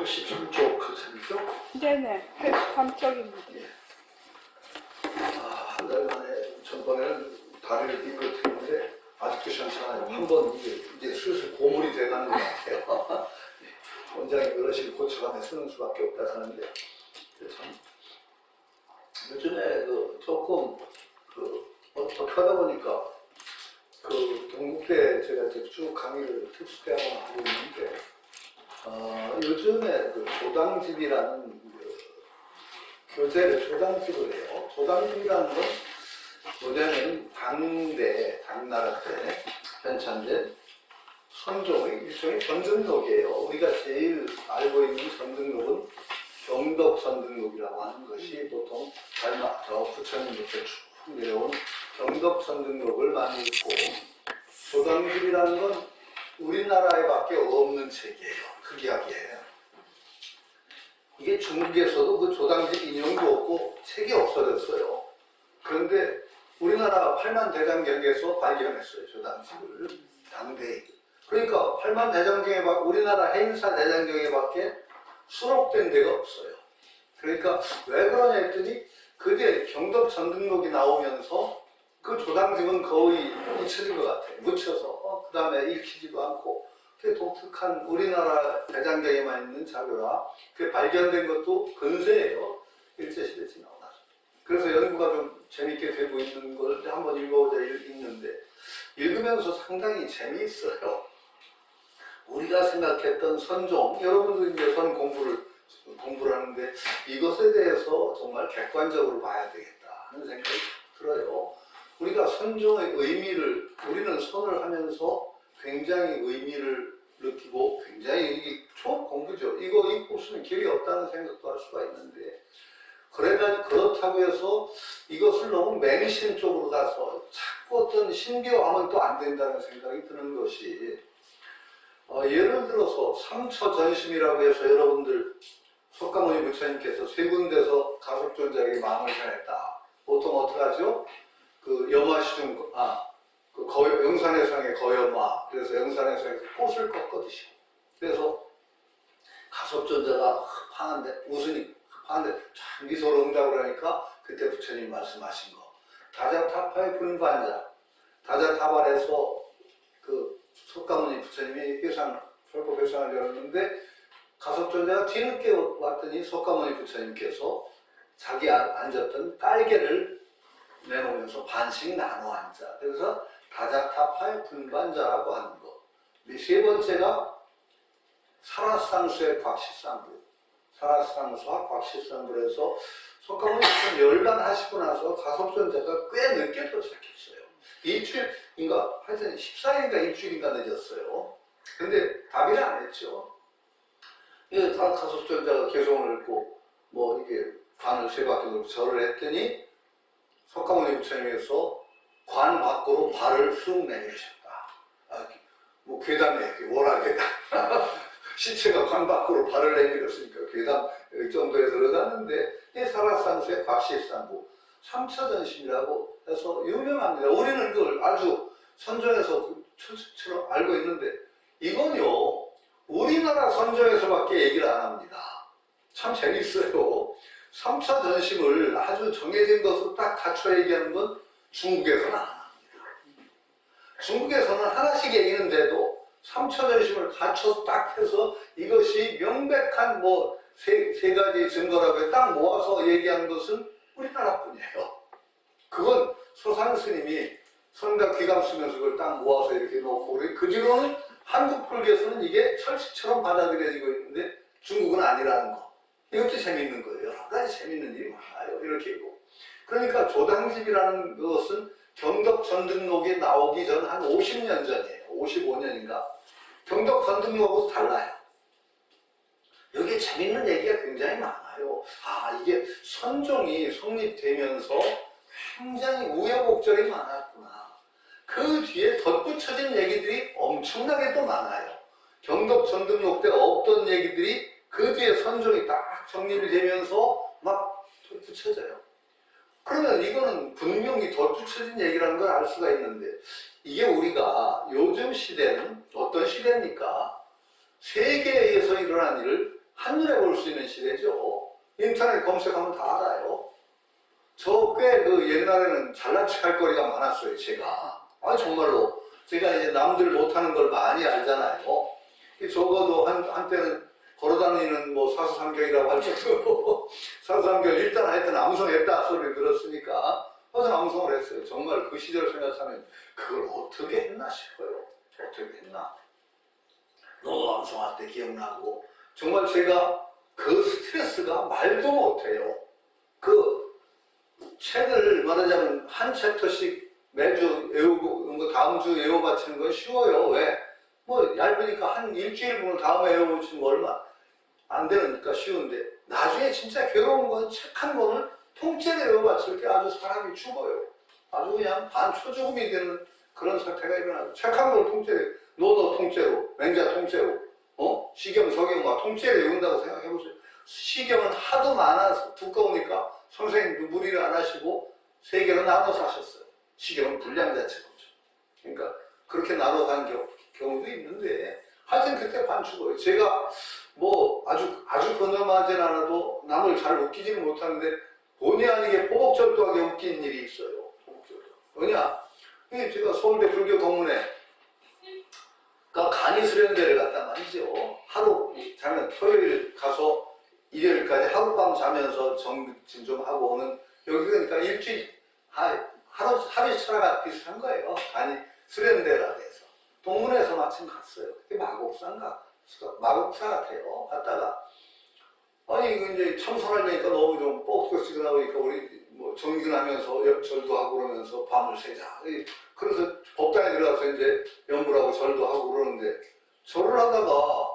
83쪽课程이죠? 네네, 83쪽입니다. 예. 한 달 만에 전번에는 다리를 삐끗했는데 아직도 괜찮아요. 한번 이제 슬슬 고물이 돼가는 것 같아요. 원장이 어르신 고쳐가며 쓰는 수밖에 없다 하는데 참 요즘에 조금 어떻게 하다 보니까 동국대 제가 이제 쭉 강의를 특수대학원 하고 있는데 요즘에 조당집이라는 교재를 조당집을 해요. 조당집이라는 건 뭐냐면 당나라 때 편찬된 선종의 일종의 전등록이에요. 우리가 제일 알고 있는 전등록은 경덕 전등록이라고 하는 것이 보통 부처님부터 쭉 내려온 경덕 전등록을 많이 읽고, 조당집이라는 건 우리나라에 밖에 없는 책이에요. 특이하게. 이게 중국에서도 그 조당집 인용도 없고 책이 없어졌어요. 그런데 우리나라 팔만대장경에서 발견했어요. 조당집을. 당대에. 그러니까 팔만대장경에 우리나라 해인사 대장경에 밖에 수록된 데가 없어요. 그러니까 왜 그러냐 했더니 그게 경덕 전등록이 나오면서 그 조당집은 거의 잊혀진 것 같아요. 묻혀서 그 다음에 읽히지도 않고, 그게 독특한 우리나라 대장경에만 있는 자료라 그게 발견된 것도 근세예요. 일제시대 지나고 나서. 그래서 연구가 좀 재밌게 되고 있는 걸 한번 읽어보자 읽는데, 읽으면서 상당히 재미있어요. 우리가 생각했던 선종, 여러분도 이제 선 공부를 하는데 이것에 대해서 정말 객관적으로 봐야 되겠다 하는 생각이 들어요. 우리가 선종의 의미를, 우리는 선을 하면서 굉장히 의미를 느끼고 굉장히 이게 좋은 공부죠. 이거 읽고 없으면 길이 없다는 생각도 할 수가 있는데, 그렇다고 해서 이것을 너무 맹신 쪽으로 가서 자꾸 어떤 신비화하면 또 안 된다는 생각이 드는 것이, 예를 들어서 삼처전심이라고 해서 여러분들 석가모니 부처님께서 세 군데서 가섭존자에게 마음을 전했다. 보통 어떻게 하죠? 영산해상의 거여마, 그래서 영산해상에서 꽃을 꺾어드시고, 그래서 가섭존자가 흡하는데, 웃으니 흡하는데 참 미소로 응답을 하니까 그때 부처님이 말씀하신 거, 다자타파의 분반자, 다자타발에서 석가모니 부처님이 철법 회상을 열었는데, 가섭존자가 뒤늦게 왔더니 석가모니 부처님께서 자기 앉았던 깔개를 내놓으면서 반씩 나눠 앉자. 그래서 다자타파의 분반자라고 하는 것. 세 번째가 사라상수의 곽시상부. 사라상수와 곽시상부에서 석가모니 부처님 열반하시고 나서 가섭존자가 꽤 늦게 도착했어요. 일주일인가? 하여튼 14일인가 일주일인가 늦었어요. 근데 답이를 안 했죠. 이게 다 가섭존자가 개성을 읽고 이게 관을 세 바퀴 돌고 절을 했더니 석가모니 부처님께서 관 밖으로 발을 쑥 내미셨다. 괴담에 워낙에 시체가 관 밖으로 발을 내밀었으니까 괴담 정도에 들어가는데, 이 사라상수의 곽시상부 삼처전심이라고 해서 유명합니다. 우리는 그걸 아주 선종에서 철칙처럼 알고 있는데, 이건요 우리나라 선종에서밖에 얘기를 안 합니다. 참 재밌어요. 삼처전심을 아주 정해진 것을 딱 갖춰 얘기하는 건 중국에서는 안 합니다. 중국에서는 하나씩 얘기하는데도 삼처전심을 갖춰서 딱 해서 이것이 명백한 세 가지 증거라고 딱 모아서 얘기하는 것은 우리나라뿐이에요. 그건 소상 스님이 선각 귀감 쓰면서 그걸 딱 모아서 이렇게 놓고, 그 뒤로는 한국 불교에서는 이게 철칙처럼 받아들여지고 있는데 중국은 아니라는 거. 이것도 재밌는 거예요. 여러 가지 재밌는 일이 많아요. 이렇게 있고. 그러니까 조당집이라는 것은 경덕 전등록이 나오기 전 한 50년 전이에요. 55년인가. 경덕 전등록하고 달라요. 여기에 재밌는 얘기가 굉장히 많아요. 이게 선종이 성립되면서 굉장히 우여곡절이 많았구나. 그 뒤에 덧붙여진 얘기들이 엄청나게 또 많아요. 경덕 전등록 때 없던 얘기들이 그 뒤에 선종이 딱 정립이 되면서 막 덧붙여져요. 그러면 이거는 분명히 덧붙여진 얘기라는 걸 알 수가 있는데, 이게 우리가 요즘 시대는 어떤 시대입니까? 세계에서 일어난 일을 한눈에 볼 수 있는 시대죠. 인터넷 검색하면 다 알아요. 저 꽤 그 옛날에는 잘난 척할 거리가 많았어요, 제가. 아, 정말로. 제가 이제 남들 못하는 걸 많이 알잖아요. 적어도 한때는 걸어다니는 뭐 사수삼경이라고 할 정도로 사수삼경 일단 하여튼 암송했다 소리를 들었으니까 항상 암송을 했어요. 정말 그 시절 생각하면 그걸 어떻게 했나 싶어요. 어떻게 했나. 너도 암송할 때 기억나고 정말 제가 그 스트레스가 말도 못해요. 그 책을 말하자면 한 챕터씩 매주 외우고 다음 주 외워바치는 건 쉬워요. 왜? 뭐 얇으니까 한 일주일분을 다음에 외워보시면 얼마 안 되니까 쉬운데 나중에 진짜 괴로운 건 책 한 권을 통째로 외워바칠 때 아주 사람이 죽어요. 아주 그냥 반초죽음이 되는 그런 사태가 일어나죠. 책 한 권을 통째로 노도 통째로 맹자 통째로 시경 서경과 통째로 외운다고 생각해보세요. 시경은 하도 많아서 두꺼우니까 선생님도 무리를 안 하시고 세 개로 나눠서 하셨어요. 시경은 분량 자체거죠. 그러니까 그렇게 나눠서 한 경우도 있는데 하여튼 그때 반죽어요. 제가 뭐 아주 근엄하진 않아도 남을 잘 웃기지는 못하는데 본의 아니게 포복절도하게 웃긴 일이 있어요. 포복절도. 왜냐? 제가 서울대 불교 동문회 간이 수련대를 갔단 말이죠. 하루 자면 토요일 가서 일요일까지 하룻밤 자면서 정진 좀 하고 오는 여기 그러니까 일주일 하루 철학가 비슷한 거예요. 간이 수련대라 해서 동문회에서 마침 갔어요. 그게 마곡사 같아요. 갔다가 아니 이제 참선하려니까 너무 좀 뻑뻑지근하니까 우리 뭐 정진하면서 절도 하고 그러면서 밤을 새자. 그래서 법당에 들어가서 이제 연불하고 절도 하고 그러는데 절을 하다가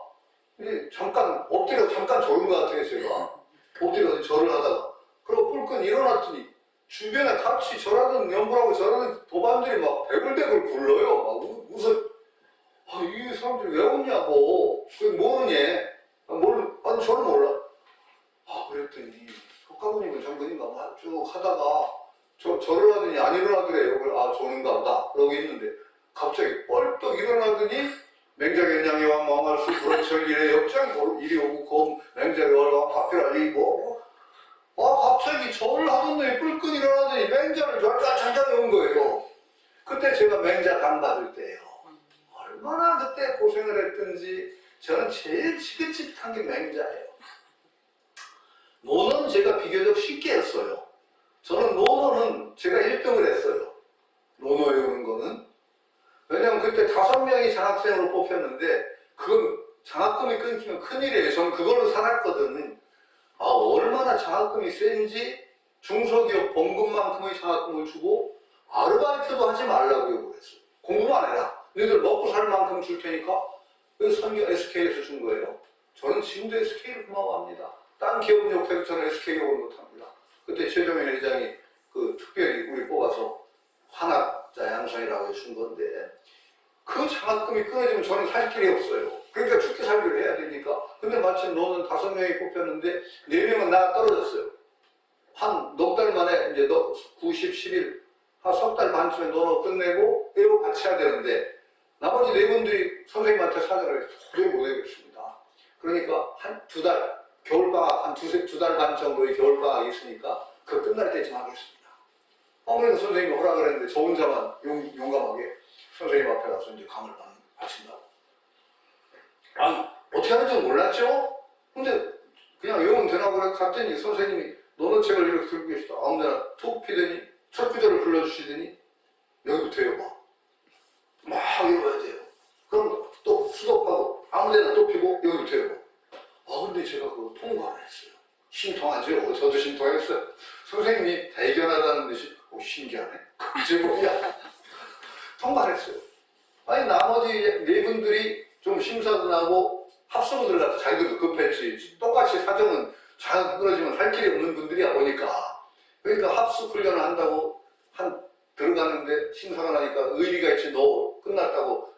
잠깐 엎드려 잠깐 졸은 것 같아요. 제가 엎드려서 절을 하다가 그러고 뿔끈 일어났더니 주변에 같이 절하던 연불하고 절하던 도반들이 막 배글배글 굴러요. 막 웃어. 이 사람들이 왜 웃냐고. 그게 모르니? 아니 저는 몰라. 그랬더니 석가모님은 정근인가 막 쭉 하다가 절을 하더니 안 일어나더래요. 조는가 보다. 그러고 있는데 갑자기 뻘떡 일어나더니 맹자견양이 왕말수 불원철 일에 역장 이리 오고 검 맹자의 월광 파필 알리고 갑자기 절을 하던 놈이 뿔끈 일어나더니 맹자를 쫙쫙 온 거예요. 그때 제가 맹자 강 받을 때예요. 얼마나 그때 고생을 했든지 저는 제일 지긋지긋한 게 맹자예요. 노는 제가 비교적 쉽게 했어요. 저는 노노는 제가 1등을 했어요. 노노 외우는 거는. 왜냐면 그때 5명이 장학생으로 뽑혔는데 그건 장학금이 끊기면 큰일이에요. 저는 그걸로 살았거든. 얼마나 장학금이 센지 중소기업 봉급만큼의 장학금을 주고 아르바이트도 하지 말라고 그랬어요. 공부만 해라. 너희들 먹고 살 만큼 줄 테니까. 그래서 선교 SK에서 준 거예요. 저는 지금도 SK를 고마워합니다. 딴 기업은 욕해도 저는 SK 욕을 못합니다. 그때 최종현 회장이 특별히 우리 뽑아서 환학자 양성이라고 해준 건데 그 장학금이 끊어지면 저는 살 길이 없어요. 그러니까 죽게 살기로 해야 되니까. 근데 마침 너는 5명이 뽑혔는데 4명은 나 떨어졌어요. 한 넉 달 만에 이제 90, 11, 한 석 달 반쯤에 너는 끝내고 외우고 같이 해야 되는데 나머지 4분들이 선생님한테 사정을 도저히 못하겠습니다. 그러니까 한 2달 겨울방학 한 2달 반 정도의 겨울방학이 있으니까 그 끝날 때쯤 하겠습니다. 그래서 선생님이 허락을 했는데 저 혼자만 용감하게 선생님 앞에 가서 이제 강을 바친다고. 어떻게 하는지 몰랐죠? 근데 그냥 외우면 되나 그래 갔더니 선생님이 너는 책을 이렇게 들고 계시다. 아무데나 툭 피더니 첫 구절을 불러주시더니 여기부터 외워봐. 막 외워야 돼요. 그럼 또 수독하고 아무데나 또 피고 여기부터 외워봐. 근데 제가 그거 통과를 했어요. 신통하죠? 저도 신통했어요. 선생님이 대견하다는 듯이 신기하네. 그게 뭐야? 통과를 했어요. 나머지 4분들이 좀 심사도 나고 합수분들 같아 자기들도 급했지. 똑같이 사정은 잘 끊어지면 할 길이 없는 분들이야 보니까. 그러니까 합수 훈련을 한다고 들어갔는데 심사가 나니까 의리가 있지 너 끝났다고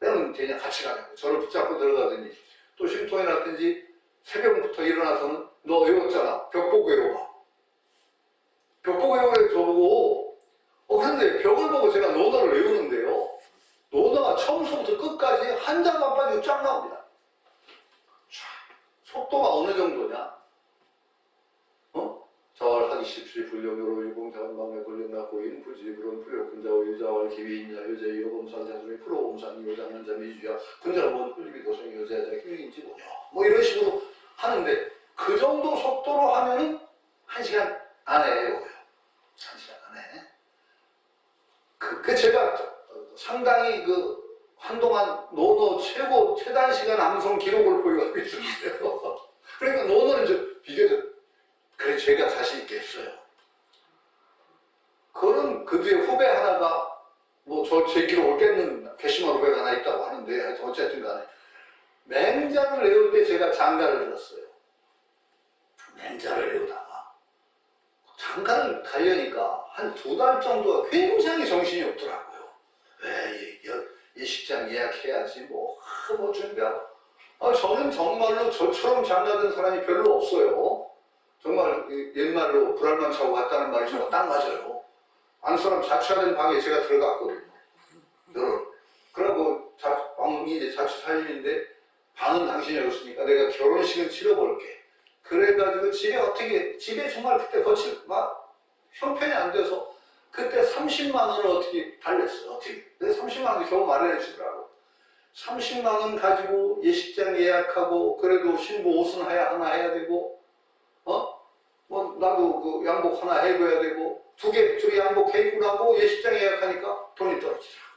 때는 되냐 같이 가냐고 저를 붙잡고 들어가더니 또 심통이 났든지 새벽부터 일어나서는 너 외웠잖아. 벽 보고 외워봐. 벽 보고 외우래 저보고 그런데 벽을 보고 제가 논어를 외우는데요. 논어가 처음부터 끝까지 한 장만 빠지고 쫙 나옵니다. 속도가 어느 정도냐? 자활하기 십시 불령으로 유공자원방에 걸렸나 고인 부지 그런 불효군자와 유자월 기위인자 여자 여범산 자수의 프로범산 여자는 자 미주야 군자가 뭔 꿀리비 도성이 여자자 희위인지 뭐냐 뭐 이런 식으로 하는데 그 정도 속도로 하면은 1시간 안에 오요. 1시간 안에. 그 제가 상당히 한동안 노노 최단 시간 암송 기록을 보유하고 있었는데요. 그러니까 노노는 좀 비교적 그래 제가 자신 있게 했어요. 그런 그 뒤에 후배 하나가 뭐 제 기록을 깼는 괘씸한 후배가 하나 있다고 하는데 하여튼 어쨌든 간에 맹자를 외울 때 제가 장가를 들었어요. 맹자를 외우다가 장가를 가려니까 한 2달 정도가 굉장히 정신이 없더라고요. 왜 예식장 예약해야지 뭐 준비하고 저는 정말로 저처럼 장가든 사람이 별로 없어요. 정말 옛말로 불알만 차고 갔다는 말이 정말 딱 맞아요. 안 사람 자취하는 방에 제가 들어갔거든요. 그러고 방이 이제 자취 살림인데 방은 당신이 없으니까 내가 결혼식은 치러볼게. 그래가지고 집에 정말 그때 막 형편이 안 돼서 그때 30만 원을 어떻게 달랬어요. 근데 30만 원 겨우 마련해 주더라고. 30만 원 가지고 예식장 예약하고 그래도 신부 옷은 하나 해야 되고 뭐 나도 양복 하나 해줘야 되고 두 양복 해입고 나고 예식장 예약하니까 돈이 떨어지더라고.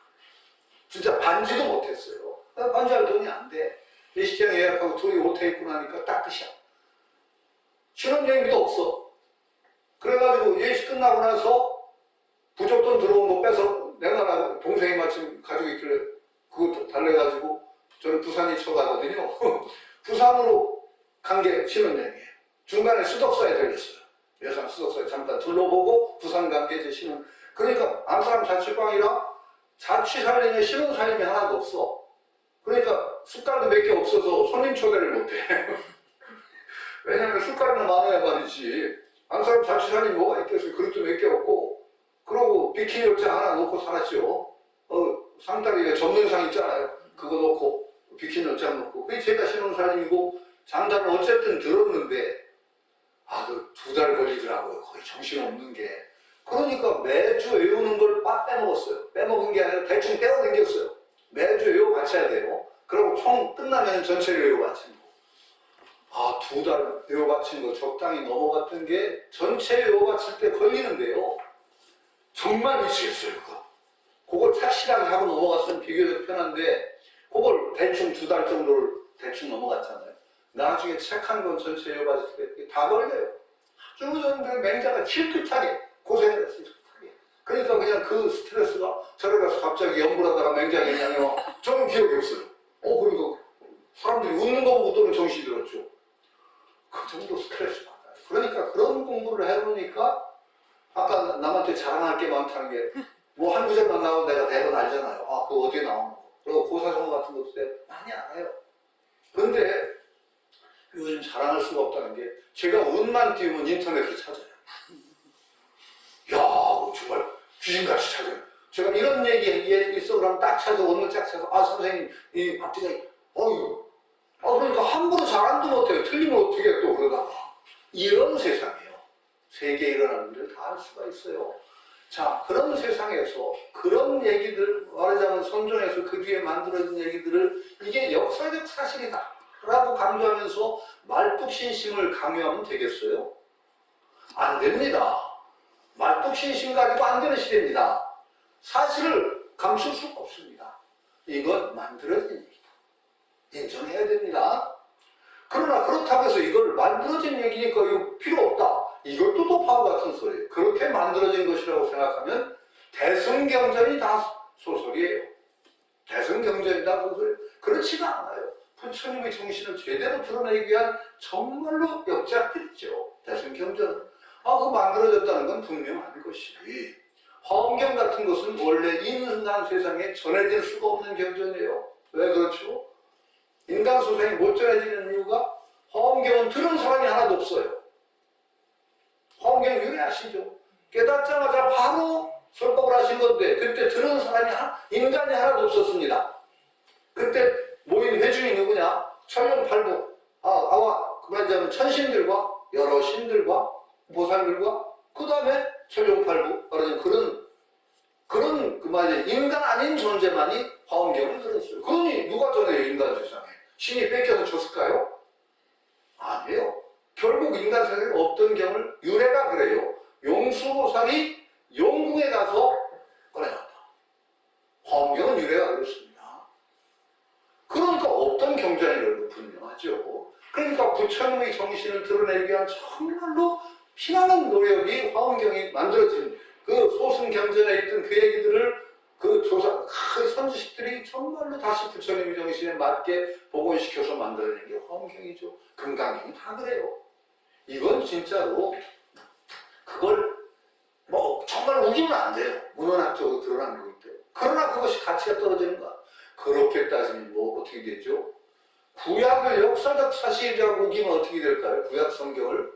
진짜 반지도 못했어요. 반지할 돈이 안 돼. 예식장 예약하고 둘이 옷 해입고 나니까 딱 끝이야. 신혼여행비도 없어. 그래가지고 예식 끝나고 나서 부족돈 들어온 거 빼서 내가 동생이 마침 가지고 있길래 그거 달래가지고 저는 부산에 쳐가거든요. 부산으로 간 게 신혼여행이에요. 중간에 수덕사에 들렸어요. 예산 수덕사에 잠깐 둘러보고 부산 간 게 제 신혼. 그러니까 안사람 자취방이라 자취살림에 신혼살림이 하나도 없어. 그러니까 숟갈도 몇 개 없어서 손님 초대를 못해. 왜냐면 숟갈은 많아야 말이지. 안사람 자취살림이 뭐가 있겠어요. 그릇도 몇 개 없고. 그러고 비키니 옷장 하나 놓고 살았죠. 상다리에 전문상 있잖아요. 그거 놓고 비키니 옷장 놓고. 그게 제가 신혼살림이고 장가를 어쨌든 들었는데 그 2달 걸리더라고요. 거의 정신없는 게. 그러니까 매주 외우는 걸 빡 빼먹었어요. 빼먹은 게 아니라 대충 떼어당겼어요. 매주 외워 바쳐야 돼요. 그리고 총 끝나면 전체를 외워 바치는 거. 2달 외워 바친 거 적당히 넘어갔던 게 전체 외워 바칠 때 걸리는데요. 정말 미치겠어요, 그거. 그걸 착실하게 하고 넘어갔으면 비교적 편한데 그걸 대충 2달 정도를 대충 넘어갔잖아요. 나중에 책 한 권 전체 외워 바칠 때 다 걸려요. 아주 전에 맹자가 칠끗하게 고생을 했어요. 그러니까 그냥 그 스트레스가 저래 가서 갑자기 연불하다가 맹장했냐면 저는 기억이 없어요. 그리고 사람들이 웃는 거 보고 또는 정신이 들었죠. 그 정도 스트레스 받아요. 그러니까 그런 공부를 해보니까 아까 남한테 자랑할 게 많다는 게 뭐 한 구절만 나오면 내가 대본 알잖아요. 그거 어디에 나오는 거. 그리고 고사성어 같은 것도 많이 알아요. 그런데 요즘 자랑할 수가 없다는 게 제가 운만 띄우면 인터넷을 찾아요. 야, 정말 귀신같이 찾아요. 제가 이런 얘기 있어 그러면 딱 찾아서 원문 딱 찾아서 선생님 이 앞뒤가 그러니까 함부로 자랑도 못해요. 틀리면 어떻게 또 그러다가 이런 세상이에요. 세계에 일어나는 일을 다 알 수가 있어요. 자, 그런 세상에서 그런 얘기들 말하자면 선종에서 그 뒤에 만들어진 얘기들을 이게 역사적 사실이다 라고 강조하면서 말뚝신심을 강요하면 되겠어요? 안 됩니다. 말뚝신심 가지고 안 되는 시대입니다. 사실을 감출 수가 없습니다. 이건 만들어진 얘기다. 인정해야 됩니다. 그러나 그렇다고 해서 이걸 만들어진 얘기니까 이거 필요 없다. 이것도 또 바보 같은 소리예요. 그렇게 만들어진 것이라고 생각하면 대승경전이 다 소설이에요. 대승경전이 다 소설이에요. 그렇지가 않아요. 부처님의 정신을 제대로 드러내기 위한 정말로 역작들이죠. 대승경전은. 그 만들어졌다는 건 분명한 것이지. 화엄경 같은 것은 원래 인간 세상에 전해질 수가 없는 경전이에요. 왜 그렇죠? 인간 세상에 못 전해지는 이유가 화엄경은 들은 사람이 하나도 없어요. 화엄경 유래하시죠. 깨닫자마자 바로 설법을 하신 건데 그때 들은 사람이 인간이 하나도 없었습니다. 그때 모인 회중이 누구냐? 천년팔부. 아와 신이 뺏겨서 줬을까요? 아니에요. 결국 인간 세상에 없던 경을 유래가 그래요. 용수보살이 용궁에 가서 꺼내놨다. 화엄경은 유래가 그렇습니다. 그러니까 없던 경전이라고 분명하죠. 그러니까 부처님의 정신을 드러내기 위한 정말로 피나는 노력이 화엄경이 만들어진 그 소승경전에 있던 그 얘기들을 그 조사, 그 선지식들이 정말로 다시 부처님의 정신에 맞게 복원시켜서 만들어낸 게 화엄경이죠. 금강경이 다 그래요. 이건 진짜로 그걸 뭐 정말 우기면 안 돼요. 문헌학적으로 드러난 거기 때문에. 그러나 그것이 가치가 떨어지는가? 그렇게 따지면 뭐 어떻게 되죠? 구약을 역사적 사실이라고 우기면 어떻게 될까요? 구약 성경을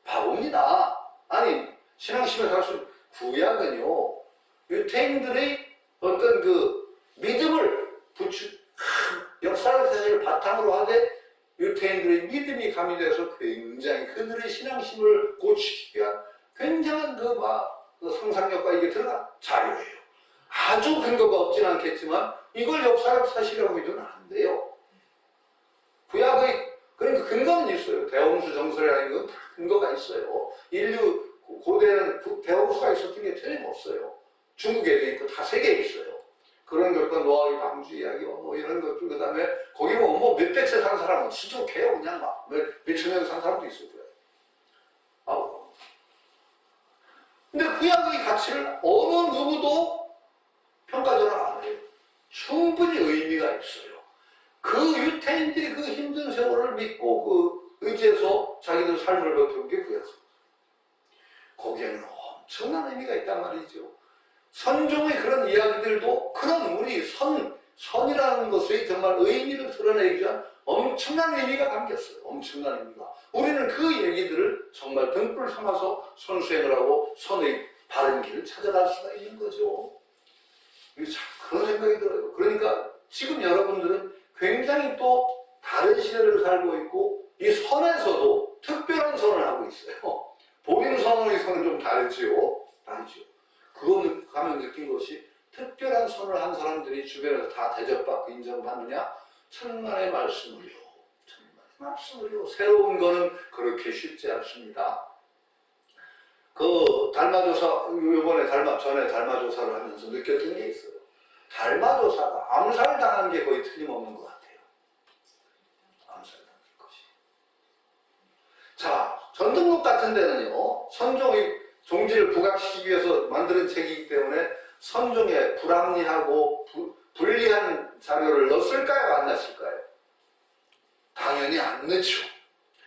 바봅니다. 아니 신앙심에 갈수록 구약은요 유태인들의 어떤 그 믿음을 역사적 사실을 바탕으로 하되 유태인들의 믿음이 가미돼서 굉장히 그들의 신앙심을 고치기 위한 굉장한 그 상상력과 이게 들어간 자료예요. 아주 근거가 없진 않겠지만 이걸 역사적 사실이라고 해도는 안 돼요. 구약의 그러니까 근거는 있어요. 대홍수 정설이라는 건 다 근거가 있어요. 인류 고대는 대홍수가 있었던 게 틀림없어요. 중국에도 있고 다 세계에 있어요. 그런 것과 노아의 방주 이야기 뭐 이런 것들 그다음에 거기 뭐 몇백 세 산 사람은 수족해요. 그냥 막 몇천 년 산 사람도 있을 거예요. 아우. 근데 구약의 가치를 어느 누구도 평가전환 안 해요. 충분히 의미가 있어요. 그 유태인들이 그 힘든 세월을 믿고 그 의지해서 자기들 삶을 버텨온 게 구약입니다. 거기에는 엄청난 의미가 있단 말이죠. 선종의 그런 이야기들도 그런 우리 선이라는 것의 정말 의미를 드러내기 위한 엄청난 의미가 담겼어요. 엄청난 의미가. 우리는 그 얘기들을 정말 등불 삼아서 선수행을 하고 선의 바른 길을 찾아갈 수가 있는 거죠. 참 그런 생각이 들어요. 그러니까 지금 여러분들은 굉장히 또 다른 시대를 살고 있고 이 선에서도 특별한 선을 하고 있어요. 본인 선의 선은 좀 다르지요. 다르죠. 그거는 가면 느낀 것이 특별한 선을 한 사람들이 주변에서 다 대접받고 인정받느냐? 천만의 말씀을요. 천만의 말씀을요. 새로운 거는 그렇게 쉽지 않습니다. 그 달마조사, 이번에 전에 달마조사를 하면서 느꼈던 게 있어요. 달마조사가 암살당한 게 거의 틀림없는 것 같아요. 암살당한 것이. 자, 전등록 같은 데는요, 선종의 종지를 부각시키기 위해서 만드는 책이기 때문에 선종에 불합리하고 불리한 자료를 넣었을까요? 안 넣었을까요? 당연히 안 넣죠.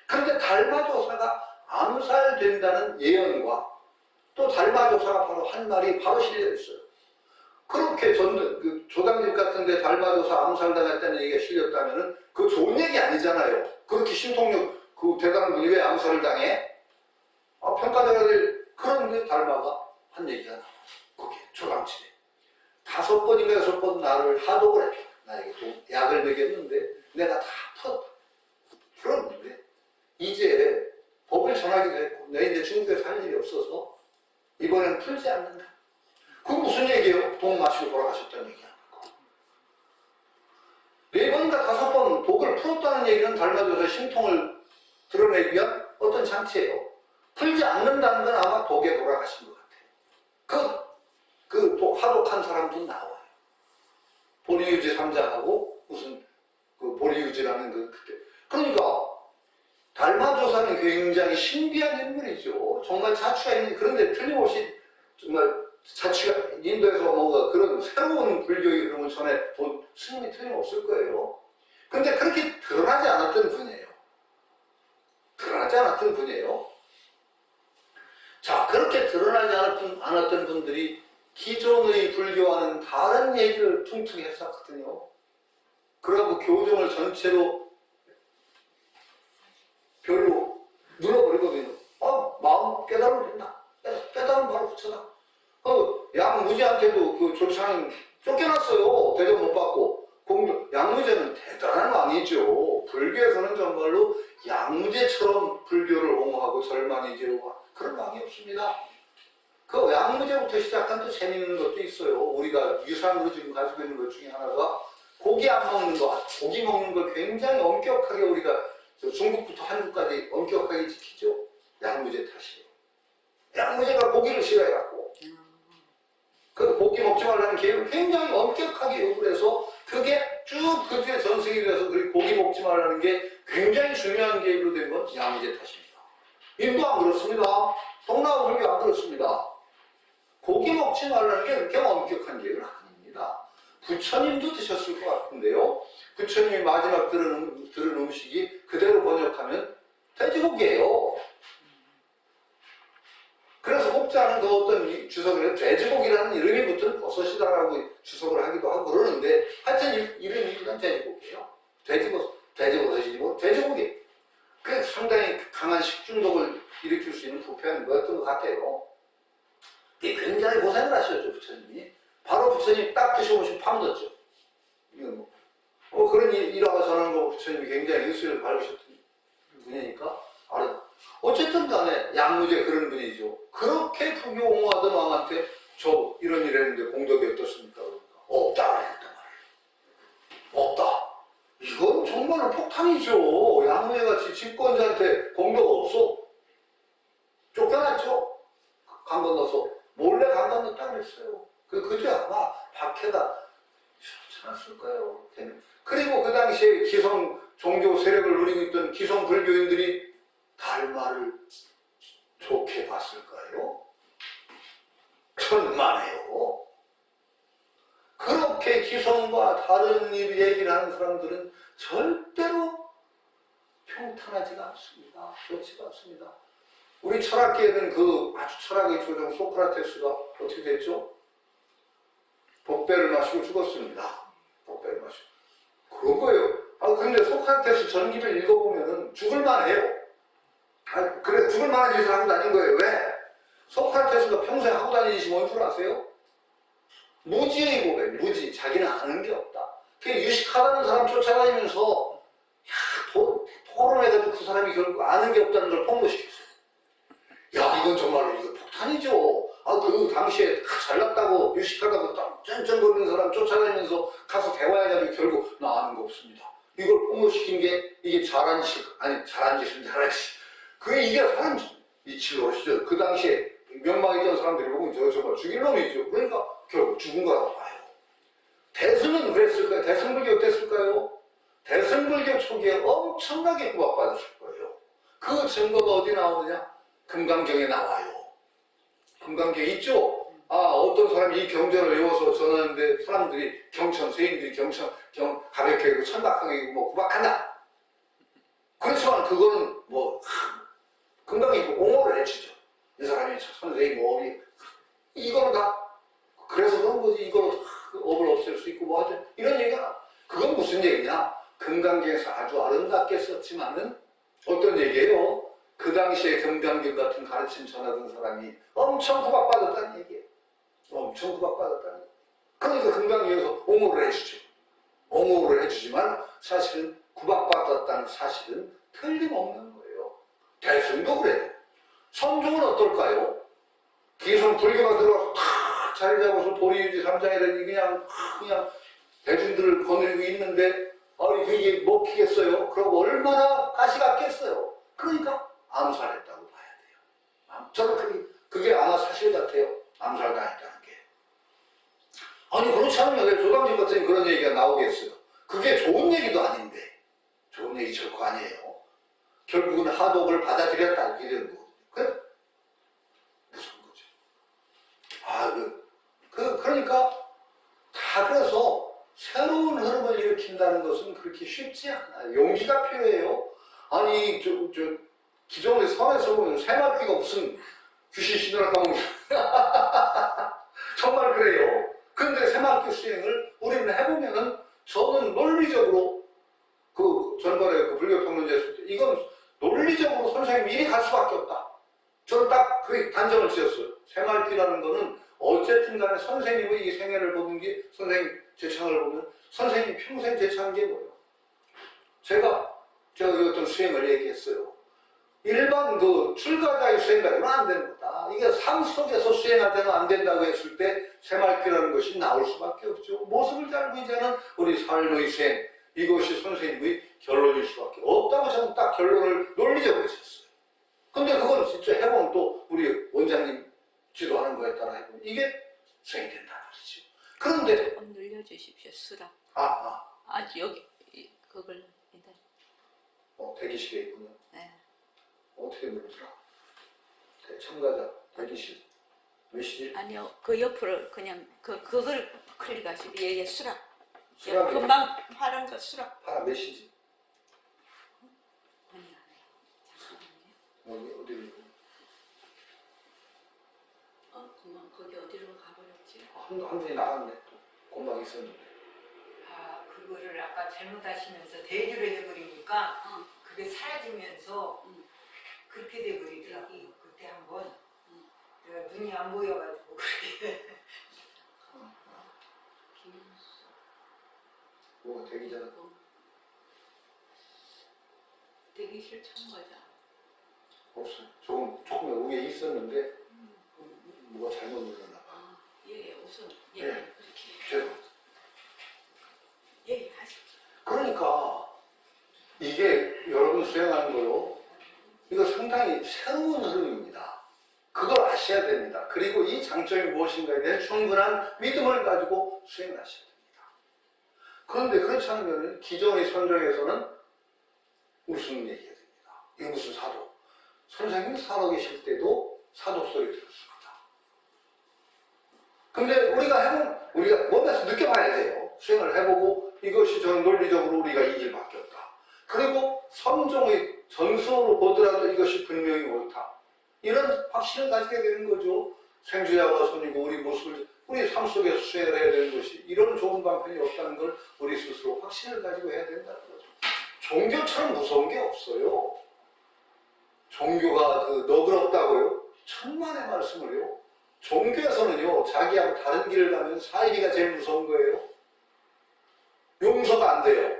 그런데 달마조사가 암살된다는 예언과 또 달마조사가 바로 한 말이 바로 실려 있어요. 그렇게 그 조당집 같은 데 달마조사 암살당했다는 얘기가 실렸다면 그거 좋은 얘기 아니잖아요. 그렇게 신통력 그 대당군이 왜 암살을 당해? 평가되어야 될 그런 게 달마가 한 얘기가 나와요. 거기 조당집에 5번인가 6번 나를 하독을 했다. 나에게 약을 먹였는데 내가 다 풀었는데 이제 법을 전하기도 했고 내 이제 중국에서 할 일이 없어서 이번에는 풀지 않는다. 그건 무슨 얘기예요? 독 마시고 돌아가셨다는 얘기하는 거. 4번인가 5번 독을 풀었다는 얘기는 달마조사의 신통을 드러내기 위한 어떤 장치예요. 풀지 않는다는 건 아마 독에 돌아가신 것 같아요. 그 하독한 사람도 나와요. 보리유지 3장하고 무슨 그 보리유지라는 그때. 그러니까 달마조사는 굉장히 신비한 인물이죠. 정말 자취가 있는, 그런데 틀림없이 정말 자취가 인도에서 뭔가 그런 새로운 불교의 흐름을 전해 본 스님이 틀림없을 거예요. 그런데 그렇게 드러나지 않았던 분이에요. 드러나지 않았던 분이에요. 자, 그렇게 드러나지 않았던 분들이 기존의 불교와는 다른 얘기를 퉁퉁히 했었거든요. 그러고 교종을 전체로 별로 눌러버리거든요. 마음 깨달으면 된다. 깨달으면 바로 붙여라. 양무지한테도 그 조창은 쫓겨났어요. 대접 못 받고. 양무제는 대단한 왕이죠. 불교에서는 정말로 양무제처럼 불교를 옹호하고 절망이 지르고 그런 왕이 없습니다. 그 양무제부터 시작한 또 재미있는 것도 있어요. 우리가 유산으로 지금 가지고 있는 것 중에 하나가 고기 안 먹는 거, 고기 먹는 걸 굉장히 엄격하게 우리가 중국부터 한국까지 엄격하게 지키죠. 양무제 탓이에요. 양무제가 고기를 싫어해갖고 그 고기 먹지 말라는 계획을 굉장히 엄격하게 요구를 해서 그게 쭉 그 뒤에 전승이 돼서 그 고기 먹지 말라는 게 굉장히 중요한 계획으로 된 건 양무제 탓입니다. 인도 안 그렇습니다. 동남아 불교 안 그렇습니다. 고기 먹지 말라는 게 그렇게 엄격한 계획은 아닙니다. 부처님도 드셨을 것 같은데요. 부처님이 마지막 들은 음식이 그대로 번역하면 돼지고기예요. 그래서 혹자는 그 어떤 주석을 돼지고기라는 이름이 붙은 버섯이다라고 주석을 하기도 하고 그러는데 하여튼 이름이 그냥 돼지고기예요. 돼지버섯이지 뭐 돼지고기. 그 상당히 강한 식중독을 일으킬 수 있는 부패한 거였던 것 같아요. 이게 굉장히 고생을 하셨죠, 부처님이. 바로 부처님이 딱 드셔보시고 파묻었죠. 이건 그런 일하고 전하는 거 부처님이 굉장히 의술을 밟으셨던 분이니까 알아. 어쨌든 간에 양무제 그런 분이죠. 그렇게 불교 옹호하던 왕한테 저 이런 일 했는데 공덕이 어떻습니까? 그러니까 없다 그랬단 말이에요. 없다. 이건 정말 폭탄이죠. 양무제같이 집권자한테 공덕 없어. 쫓겨났죠. 강 건너서 몰래 강 건넜다 그랬어요. 그때 아마 박해가 괜찮았을 거예요. 그리고 그 당시에 기성 종교 세력을 누리고 있던 기성 불교인들이 달마를 좋게 봤을까요? 천만에요. 그렇게 기성과 다른 일 얘기를 하는 사람들은 절대로 평탄하지가 않습니다. 좋지가 않습니다. 우리 철학계에는 그 아주 철학의 조정 소크라테스가 어떻게 됐죠? 복배를 마시고 죽었습니다. 복배를 마시고. 그런 거예요. 근데 소크라테스 전기를 읽어보면은 죽을만 해요. 그래, 죽을만한 짓을 하고 다닌 거예요. 왜? 소크라테스가 평소에 하고 다니는 짓이 뭔 줄 아세요? 무지의 고백, 무지. 자기는 아는 게 없다. 그 유식하다는 사람 쫓아다니면서, 토론해가지고 그 사람이 결국 아는 게 없다는 걸 폭로시켰어요. 야, 이건 정말로 이거 폭탄이죠. 그 당시에 잘났다고, 유식하다고 짠짠거리는 사람 쫓아다니면서 가서 대화해가지고 결국 나 아는 거 없습니다. 이걸 폭로시킨 게 이게 잘한 짓, 아니, 잘한 짓은 잘한 짓. 이게 사람 이치 노릇이죠. 그 당시에 명망했던 사람들이 보면 저 정말 죽일 놈이죠. 그러니까 결국 죽은 거라고 봐요. 대승은 그랬을까요? 대승불교 어땠을까요? 대승불교 초기에 엄청나게 구박받았을 거예요. 그 증거가 어디 나오느냐? 금강경에 나와요. 금강경 있죠? 어떤 사람이 이 경전을 외워서 전하는데 사람들이 스님들이 가볍게 천박하게 구박한다. 그렇지만 그거는 금강이 옹호를 해주죠. 이 사람이 선생님 이거는 다 그래서 그런 거지. 이거는 업을 없앨 수 있고 하죠. 이런 얘기가 그건 무슨 얘기냐? 금강경에서 아주 아름답게 썼지만은 어떤 얘기예요? 그 당시에 금강경 같은 가르침 전하던 사람이 엄청 구박받았다는 얘기예요. 엄청 구박받았다는 얘기예요. 그러니까 금강경에서 옹호를 해주죠. 옹호를 해주지만 사실은 구박받았다는 사실은 틀림없는 거예요. 대승도 그래요. 선종은 어떨까요? 기성 불교가 들어와서 탁 자리 잡아서 도리유지 삼장이라니 그냥 대중들을 거느리고 있는데 그게 먹히겠어요? 그럼 얼마나 가시 같겠어요? 그러니까 암살했다고 봐야 돼요. 저는 그게 아마 사실 같아요. 암살당했다는 게. 그렇지 않으면 왜 조광진 같은 그런 얘기가 나오겠어요? 그게 좋은 얘기도 아닌데. 좋은 얘기 절코 아니에요. 결국은 하독을 받아들였다 이렇게 되는 거거든요. 그래? 무서운 거죠. 그러니까 다 그래서 새로운 흐름을 일으킨다는 것은 그렇게 쉽지 않아요. 용기가 필요해요. 기존의 선에서 보면 새마귀가 무슨 귀신 신호를 하면 정말 그래요. 근데 새마귀 수행을 우리는 해보면은 저는 논리적으로 전번에 불교평론자에서 이건 논리적으로 선생님이 이리 갈 수밖에 없다. 저는 딱 그 단정을 지었어요. 새마귀라는 거는 어쨌든 간에 선생님의 이 생애를 보는 게 선생님 제창을 보면 선생님이 평생 제창한 게 뭐예요? 제가 어떤 수행을 얘기했어요. 일반 출가자의 수행까지는 안 되는 거다. 이게 삶 속에서 수행할 때는 안 된다고 했을 때 새말귀라는 것이 나올 수밖에 없죠. 모습을 잘 보이지 않은 우리 삶의 수행, 이것이 선생님의 결론일 수밖에 없다고 저는 딱 결론을 논리적으로 지었어요. 근데 그건 진짜 해보면 또 우리 원장님 지도하는 거에 따라 해보면 이게 수행이 된단 말이죠. 그런데 조금 늘려주십시오. 수락. 여기 그걸 일단. 대기실에 있군요. 네. 어떻게 누르더라? 참가자 대기실 몇 시지? 아니요, 그 옆으로 그냥 그걸 클릭하시고 얘 수락. 수락이 금방 파란 거 수락. 몇 시지? 아니 잠깐만요. 어디로? 금방 거기 어디로 가버렸지? 한 분이 나갔네. 금방 있었는데. 그거를 아까 잘못하시면서 대주를 해버리니까 그게 사라지면서 그렇게 돼버리더라고요. 그때 한번 내가 눈이 안 보여가지고 그렇게. 뭐가 대기자가 대기실 참가자. 없어요. 조금 위에 있었는데 뭐가 잘못 눌렀나 봐. 예, 우선 예. 그렇게. 죄송합니다. 예, 하십시오. 그러니까 이게 여러분 수행하는 거요. 이거 상당히 새로운 흐름입니다. 그걸 아셔야 됩니다. 그리고 이 장점이 무엇인가에 대해 충분한 믿음을 가지고 수행을 하셔야 됩니다. 그런데 그렇지 않으면 기존의 선정에서는 무슨 얘기가 됩니다. 이게 무슨 사도? 선생님이 살아계실 때도 사도 소리 들었습니다. 근데 우리가 몸에서 느껴봐야 돼요. 수행을 해보고 이것이 저는 논리적으로 우리가 이길 밖에 없다. 그리고 선종의 전수로 보더라도 이것이 분명히 옳다. 이런 확신을 가지게 되는 거죠. 생주야가 손이고 우리 삶 속에서 수행을 해야 되는 것이 이런 좋은 방편이 없다는 걸 우리 스스로 확신을 가지고 해야 된다는 거죠. 종교처럼 무서운 게 없어요. 종교가 너그럽다고요? 천만의 말씀을요. 종교에서는요, 자기하고 다른 길을 가면 사이비가 제일 무서운 거예요. 용서가 안 돼요.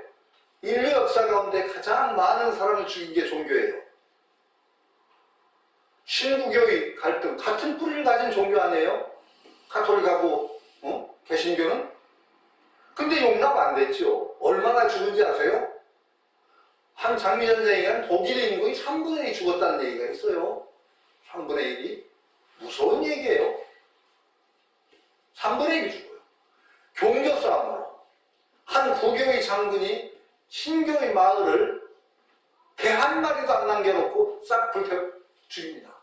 인류 역사 가운데 가장 많은 사람을 죽인 게 종교예요. 신구교의 갈등, 같은 뿌리를 가진 종교 아니에요? 가톨릭하고 개신교는? 근데 용납 안 됐죠. 얼마나 죽은지 아세요? 한 장미전쟁에 독일 인구의 3분의 1이 죽었다는 얘기가 있어요. 3분의 1이. 무서운 얘기예요. 3분의 1이 죽어요. 종교 싸움으로. 한 구교의 장군이 신교의 마을을 개 한 마리도 안 남겨놓고 싹 불태워 죽입니다.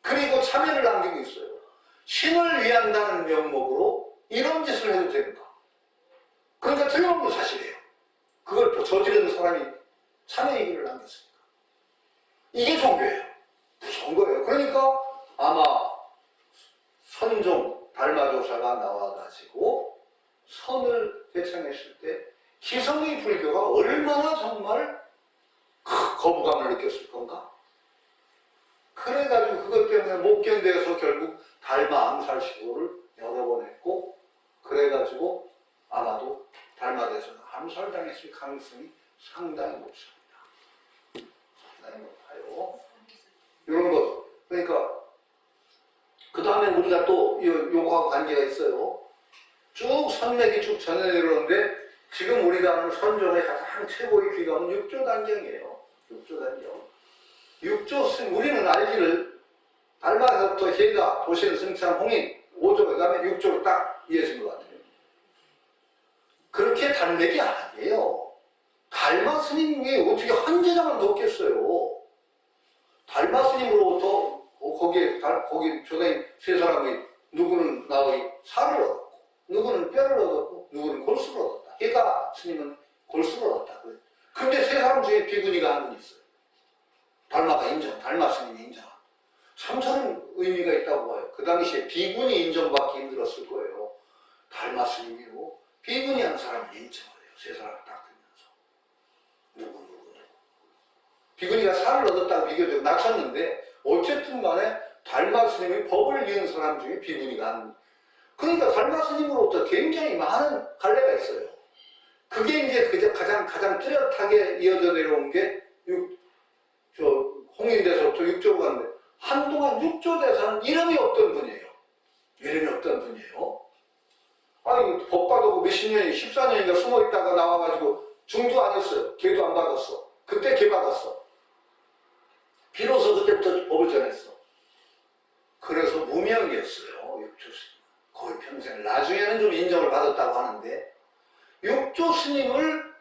그리고 참여를 남기고 있어요. 신을 위한다는 명목으로 이런 짓을 해도 됩니다. 그러니까 틀림없는 사실이에요. 그걸 또 저지르는 사람이 참여 얘기를 남겼으니까. 이게 종교예요. 무서운 거예요. 그러니까 아마 선종 달마조사가 나와가지고 선을 대청했을 때 기성의 불교가 얼마나 정말 거부감을 느꼈을 건가? 그래가지고 그것 때문에 못 견뎌서 결국 달마 암살 시도를 여러 번 했고, 그래가지고 아마도 달마대에서는 암살당했을 가능성이 상당히 높습니다. 상당히 높아요. 이런 것. 그러니까 그 다음에 우리가 또 요거하고 관계가 있어요. 쭉 선맥이 쭉 전해 내려오는데 지금 우리가 아는 선종의 가장 최고의 귀감은 육조단경이에요. 육조단경. 우리는 알기를 달마에서부터 해가, 도신, 승천, 홍인, 5조, 그 다음에 6조로 딱 이어진 것 같아요. 그렇게 단맥이 아니에요. 달마 스님이 어떻게 한 제장을 넣겠어요. 달마 스님으로부터 거기 조당이 세 사람이 누구는 나의 살을 얻었고, 누구는 뼈를 얻었고, 누구는 골수를 얻었다. 해가 스님은 골수를 얻었다. 근데 세 사람 중에 비구니가 한 분 있어요. 달마 스님이 인정한. 참 저는 의미가 있다고 봐요. 그 당시에 비구니 인정받기 힘들었을 거예요. 달마 스님이요. 비구니 한 사람을 인정을 해요. 세 사람을 딱 들면서. 누구. 비구니가 살을 얻었다고 비교적 낮췄는데, 어쨌든 간에 달마 스님의 법을 이은 사람 중에 비구니가 한. 그러니까 달마 스님으로부터 굉장히 많은 갈래가 있어요. 그게 이제 가장 뚜렷하게 이어져 내려온 게 홍인대서부터 육조로 갔는데, 한동안 육조대사는 이름이 없던 분이에요. 이름이 어떤 분이에요? 아니, 법 받고 몇십 년이, 14년인가 숨어 있다가 나와가지고 중도 안 했어요. 걔도 안 받았어. 그때 걔 받았어. 비로소 그때부터 법을 전했어. 그래서 무명이었어요, 육조 스님. 거의 평생. 나중에는 좀 인정을 받았다고 하는데, 육조 스님을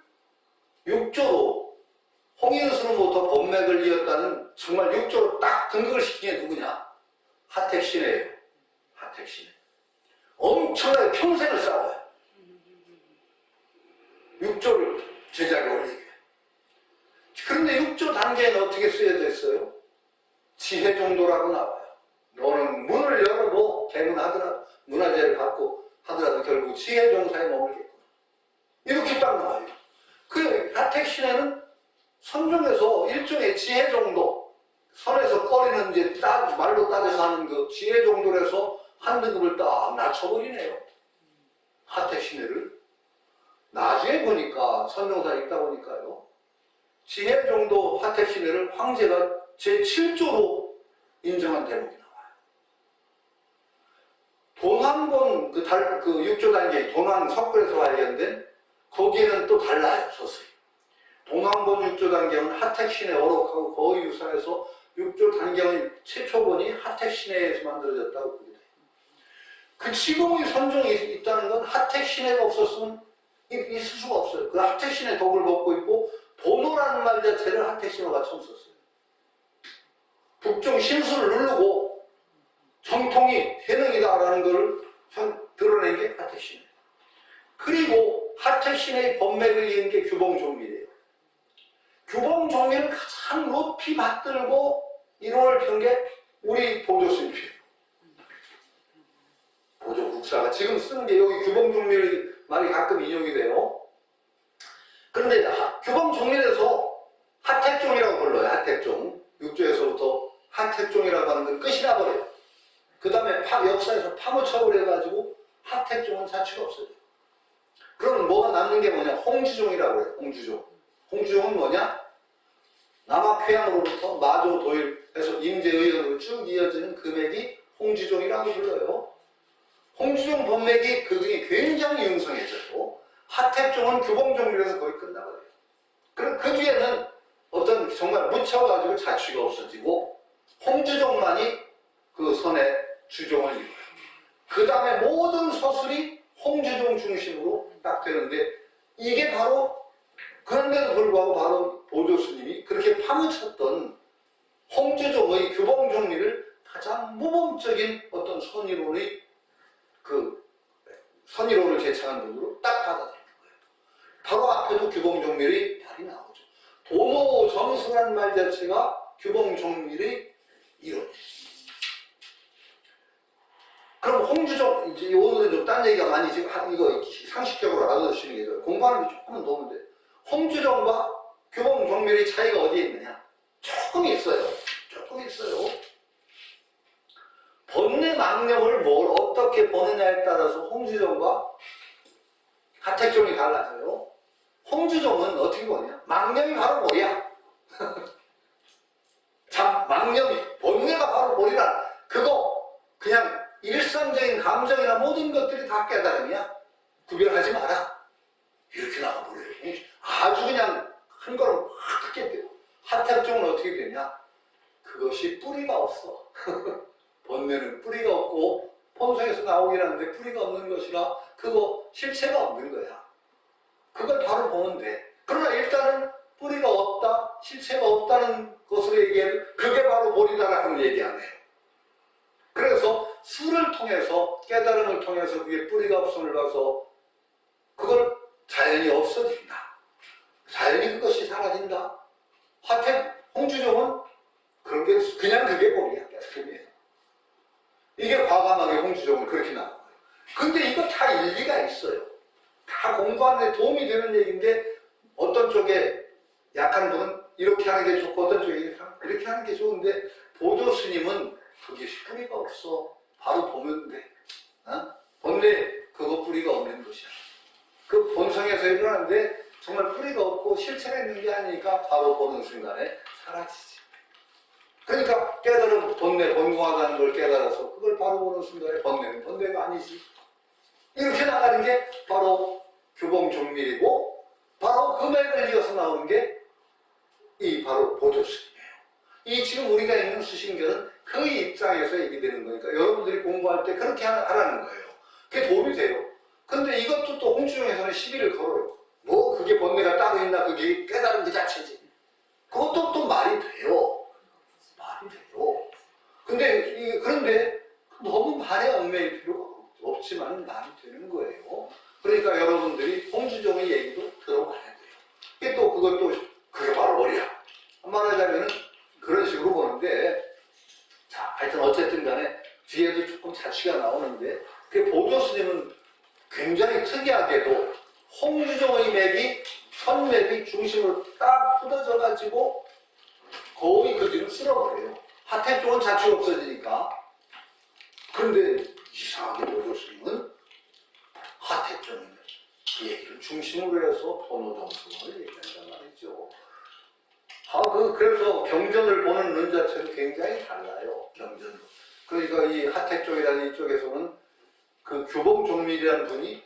육조로, 홍인수로부터 법맥을 이었다는 정말 육조로 딱 등극을 시킨 게 누구냐? 하택신이에요. 하택신. 엄청나게 평생을 싸워요. 육조를 제자리에 올리게. 그런데 육조 단계는 어떻게 쓰여져 있어요? 지혜 정도라고 나와요. 너는 문을 열어도 개문하더라도 문화재를 받고 하더라도 결국 지혜 정사에 머물겠구나. 이렇게 딱 나와요. 그 하택신에는 선종에서 일종의 지혜 정도, 선에서 꺼리는 이제 말로 따져서 하는 그 지혜 정도에서 한 등급을 딱 낮춰버리네요. 하택신혜를. 나중에 보니까 선종사 읽다 보니까요. 지혜 정도 하택신혜를 황제가 제7조로 인정한 대목이 나와요. 돈한권 그 육조 단계 돈한 석굴에서 발견된 거기에는 또 달라요, 서서히. 동한본 육조 단경은 하택신의 어록하고 거의 유사해서 육조 단경의 최초본이 하택신해에서 만들어졌다고 봅니다. 그 지공의 선종이 있다는 건 하택신해가 없었으면 있을 수가 없어요. 그 하택신의 덕을 먹고 있고 도노라는 말 자체를 하택신호가 처음 썼어요. 북중 신수를 누르고 정통이 해능이다라는 걸 드러낸 게 하택신해. 그리고 하택신의 법맥을 이은 게 규봉종밀이에요. 규봉종밀을 가장 높이 받들고 이론을 편 게 우리 보조스님이에요. 보조국사가 지금 쓰는 게 여기 규봉종밀 말이 가끔 인용이 돼요. 그런데 규봉종밀에서 하택종이라고 불러요. 하택종. 육조에서부터 하택종이라고 하는 건 끝이 나버려요. 그 다음에 역사에서 파묻혀버려가지고 하택종은 자취가 없어요. 그럼 뭐가 남는 게 뭐냐? 홍주종이라고 해요. 홍주종. 홍주종은 뭐냐? 남학회양으로부터 마조 도일해서 임제의연으로 쭉 이어지는 금액이 홍주종이라고 불러요. 홍주종 법맥이 그 중에 굉장히 융성해져요. 하택종은 규봉종밀에서 거의 끝나버려요. 그럼 그 뒤에는 어떤 정말 묻혀가지고 자취가 없어지고 홍주종만이 그 선의 주종을 이루어요. 그 다음에 모든 서술이 홍주종 중심으로 딱 되는데 이게 바로 그런데도 불구하고 바로 보조스님이 그렇게 파묻혔던 홍주종의 규봉종리를 가장 모범적인 어떤 선이론의 그 선이론을 제창한 분으로 딱 받아들이는 거예요. 바로 앞에도 규봉종밀의 말이 나오죠. 도노정수라는 말 자체가 규봉종밀의 이론이에요. 그럼 홍주종, 이제 오늘은 좀 딴 얘기가 많이 지금 이거 상식적으로 알아두시는 게 좋아요. 공부하는 게 조금은 도움이 돼요. 홍주종과 규봉종밀의 차이가 어디에 있느냐? 조금 있어요. 조금 있어요. 번뇌 망념을 뭘 어떻게 보느냐에 따라서 홍주종과 하택종이 달라져요. 홍주종은 어떻게 보냐? 망념이 바로 뭘이야? 참, 망념이, 번뇌가 바로 뭘이라. 그거 그냥 일상적인 감정이나 모든 것들이 다 깨달음이야. 구별하지 마라. 이렇게 나가버려요. 아주 그냥 한 걸음 확 깨뜨려. 하택종은 어떻게 되냐? 그것이 뿌리가 없어. 번뇌는 뿌리가 없고 본성에서 나오긴 하는데 뿌리가 없는 것이라 그거 실체가 없는 거야. 그걸 바로 보면 돼. 그러나 일단은 뿌리가 없다, 실체가 없다는 것으로 얘기해도 그게 바로 본이다라고 얘기 안 해요. 그래서 수를 통해서 깨달음을 통해서 그게 뿌리가 없음을 봐서 그걸 자연이 없어진다. 자연이 그것이 사라진다. 홍주종은 그런 게 그냥 그게 본이야. 깨달음이에요. 이게 과감하게 홍주종을 그렇게 나온 거예요. 근데 이거 다 일리가 있어요. 다 공부하는 데 도움이 되는 얘기인데 어떤 쪽에 약한 분은 이렇게 하는 게 좋고 어떤 쪽에 이렇게 하는 게 좋은데 보조 스님은 그게 뿌리가 없어. 바로 보면 돼. 어? 본래 그거 뿌리가 없는 것이야. 그 본성에서 일어나는데 정말 뿌리가 없고 실체가 있는 게 아니니까 바로 보는 순간에 사라지지. 그러니까 깨달음 번뇌, 번궁하다는 걸 깨달아서 그걸 바로 보는 순간에 번뇌는 번뇌가 아니지. 이렇게 나가는 게 바로 규범종밀이고 바로 그 맥을 이어서 나오는 게 이 바로 보조스님이에요. 이 지금 우리가 읽는 수신결은 그 입장에서 얘기되는 거니까 여러분들이 공부할 때 그렇게 하라는 거예요. 그게 도움이 돼요. 근데 이것도 또 홍주영에서는 시비를 걸어요. 뭐 그게 번뇌가 따로 있나 그게 깨달은 그 자체지. 그것도 또 말이 돼요. 말이 돼요. 그런데 너무 말에 얽매일 필요가 없지만 말이 되는 거예요. 그러니까 여러분들이 홍주종의 얘기도 들어봐야 돼요. 이게 또 그것도 그게 바로 머리야. 말하자면은 그런 식으로 보는데 자 하여튼 어쨌든 간에 뒤에도 조금 자취가 나오는데 그 보조스님은 굉장히 특이하게도 홍주종의 맥이 선맥이 중심으로 딱 뜯어져 가지고 거의 그 뒤로 쓸어버려요. 하태 쪽은 자취가 없어지니까. 그런데 이상하게 보조스님은 하태 쪽은 그 얘기를 중심으로 해서 번호정수를 얘기한단 말이죠. 그래서 경전을 보는 론 자체도 굉장히 달라요. 경전도. 그러니까 이 하태 쪽이라는 이쪽에서는 그 규봉종밀이라는 분이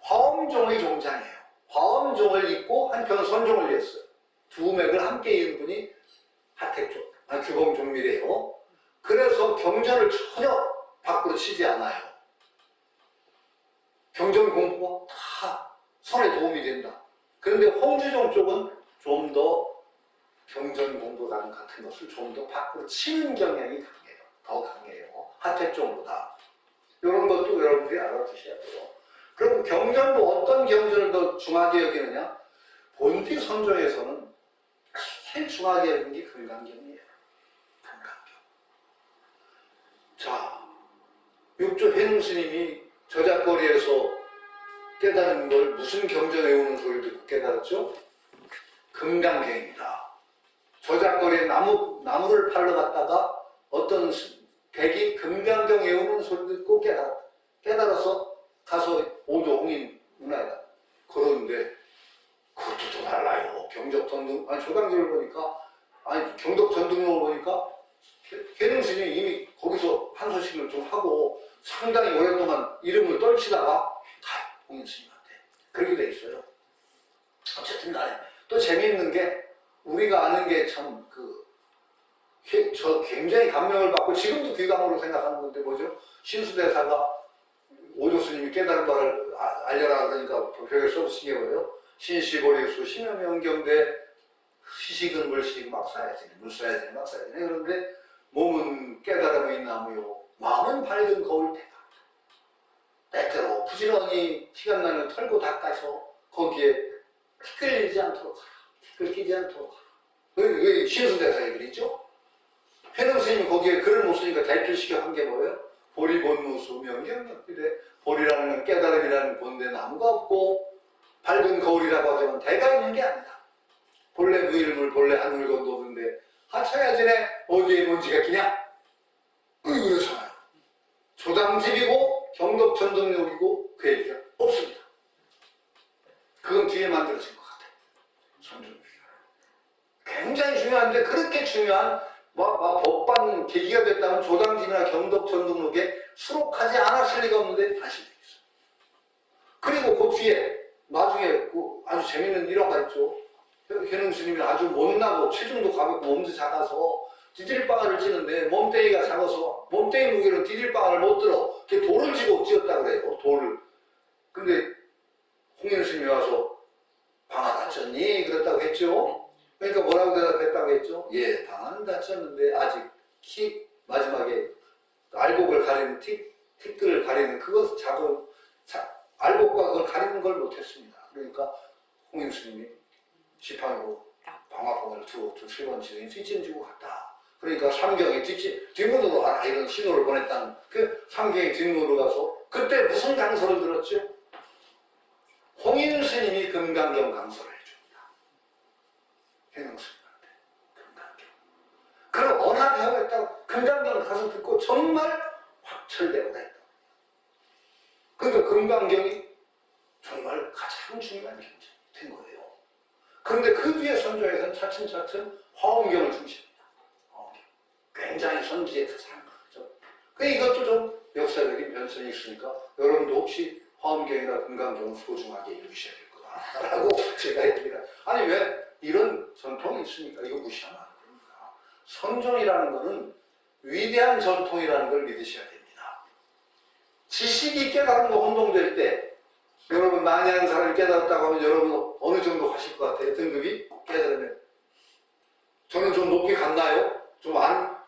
화엄종의 종장이에요. 화엄종을 읽고 한편 선종을 읽었어요. 두 맥을 함께 읽은 분이 하태 쪽, 규봉종밀이에요. 그래서 경전을 전혀 밖으로 치지 않아요. 경전 공부가 다 선에 도움이 된다. 그런데 홍주종 쪽은 좀 더 경전 공부 같은 것을 좀 더 밖으로 치는 경향이 강해요. 더 강해요. 하태 쪽보다. 이런 것도 여러분들이 알아두셔야 돼요. 그럼 경전도 어떤 경전을 더 중하게 여기느냐? 본디 선종에서는 제일 중하게 여기는 게 금강경이에요. 금강경. 자, 육조 회능스님이 저작거리에서 깨달은 걸 무슨 경전 외우는 소리를 듣고 깨달았죠? 금강경입니다. 저작거리에 나무를 팔러 갔다가 어떤 백이 금강경 외우는 소리를 듣고 깨달아서 가서 오조 홍인 문화에다 걸었는데 그것도 또 달라요. 조당지를 보니까 경덕전등록을 보니까 개능스님이 이미 거기서 한 소식을 좀 하고 상당히 오랫동안 이름을 떨치다가 홍인 스님한테 그렇게 돼 있어요. 어쨌든 간에 또 재미있는 게 우리가 아는 게 참 저 굉장히 감명을 받고 지금도 귀감으로 생각하는 건데 뭐죠? 신수대사가 오조스님이 깨달은 바를 알려라 그러니까 벽에 써붙인 게 뭐예요? 신시보리수 심여명경대 시식은 물식 막 써야 되네 물 써야 되네 막 써야 되네 그런데 몸은 깨달음의 나무요 마음은 밝은 거울 대가 때때로 부지런히 시간 나면 털고 닦아서 거기에 티끌리지 않도록 하라 티끌 끼지 않도록 하라 왜 신수대사의 글이죠? 회능스님이 거기에 글을 못 쓰니까 대필시켜 한 게 뭐예요? 보리본무수 명경력비대 보리라는 건 깨달음이라는 본데 나무가 없고 밝은 거울이라고 하자면 대가 있는 게 아니다. 본래 무일물 본래 한물건도 없는데 하차야진에 어디에 먼지가 끼냐? 그렇잖아요. 조당집이고 경덕전등록이고 그 얘기가 없습니다. 그건 뒤에 만들어진 것 같아요. 선종비가 굉장히 중요한데 그렇게 중요한 법반 계기가 됐다면 조당집이나 경덕전등록에 수록하지 않았을 리가 없는데 다시 되어 있어요. 그리고 그 뒤에 나중에 아주 재밌는 일화가 있죠. 현웅스님이 아주 못나고 체중도 가볍고 몸도 작아서 디딜방아를 찌는데 몸뚱이가 작아서 몸뚱이 무게로 디딜방아를 못 들어. 돌을 쥐고 찌었다 그래요. 돌을. 근데 홍현스님이 와서 방아 다쳤니? 그랬다고 했죠. 그러니까 뭐라고 대답했다고 했죠? 예, 방아는 다쳤는데 아직 마지막에 알곡을 가리는 티끌을 가리는 그것 알곡과 그걸 가리는 걸 못했습니다. 그러니까 홍인스님이 지팡이로 방화봉을 두 세 번 지르니 뒷짐지고 갔다. 그러니까 삼경이 뒷문으로 가라 이런 신호를 보냈다는 그 삼경이 뒷문으로 가서 그때 무슨 강서를 들었죠? 홍인스님이 금강경 강서를 해줍니다. 현영스님한테 금강경. 그럼 언하 배워했다고 금강경을 가서 듣고 정말 확철되고 했다. 그러니까 금강경이 정말 가장 중요한 경전이 된 거예요. 그런데 그 뒤에 선조에서는 차츰차츰 화엄경을 중시합니다. 화엄경. 굉장히 선지에 가장 크죠. 그 이것도 좀 역사적인 변천이 있으니까 여러분도 혹시 화엄경이나 금강경을 소중하게 읽으셔야 될 거다라고 제가 얘기합니다. 아니 왜 이런 전통이 있으니까 이거 무시하면 안 됩니다. 선종이라는 것은 위대한 전통이라는 걸 믿으셔야 됩니다. 지식이 깨달은 거 혼동될 때 여러분 많이 하는 사람이 깨달았다고 하면 여러분 어느 정도 하실 것 같아요? 등급이 깨달으면 저는 좀 높게 갔나요?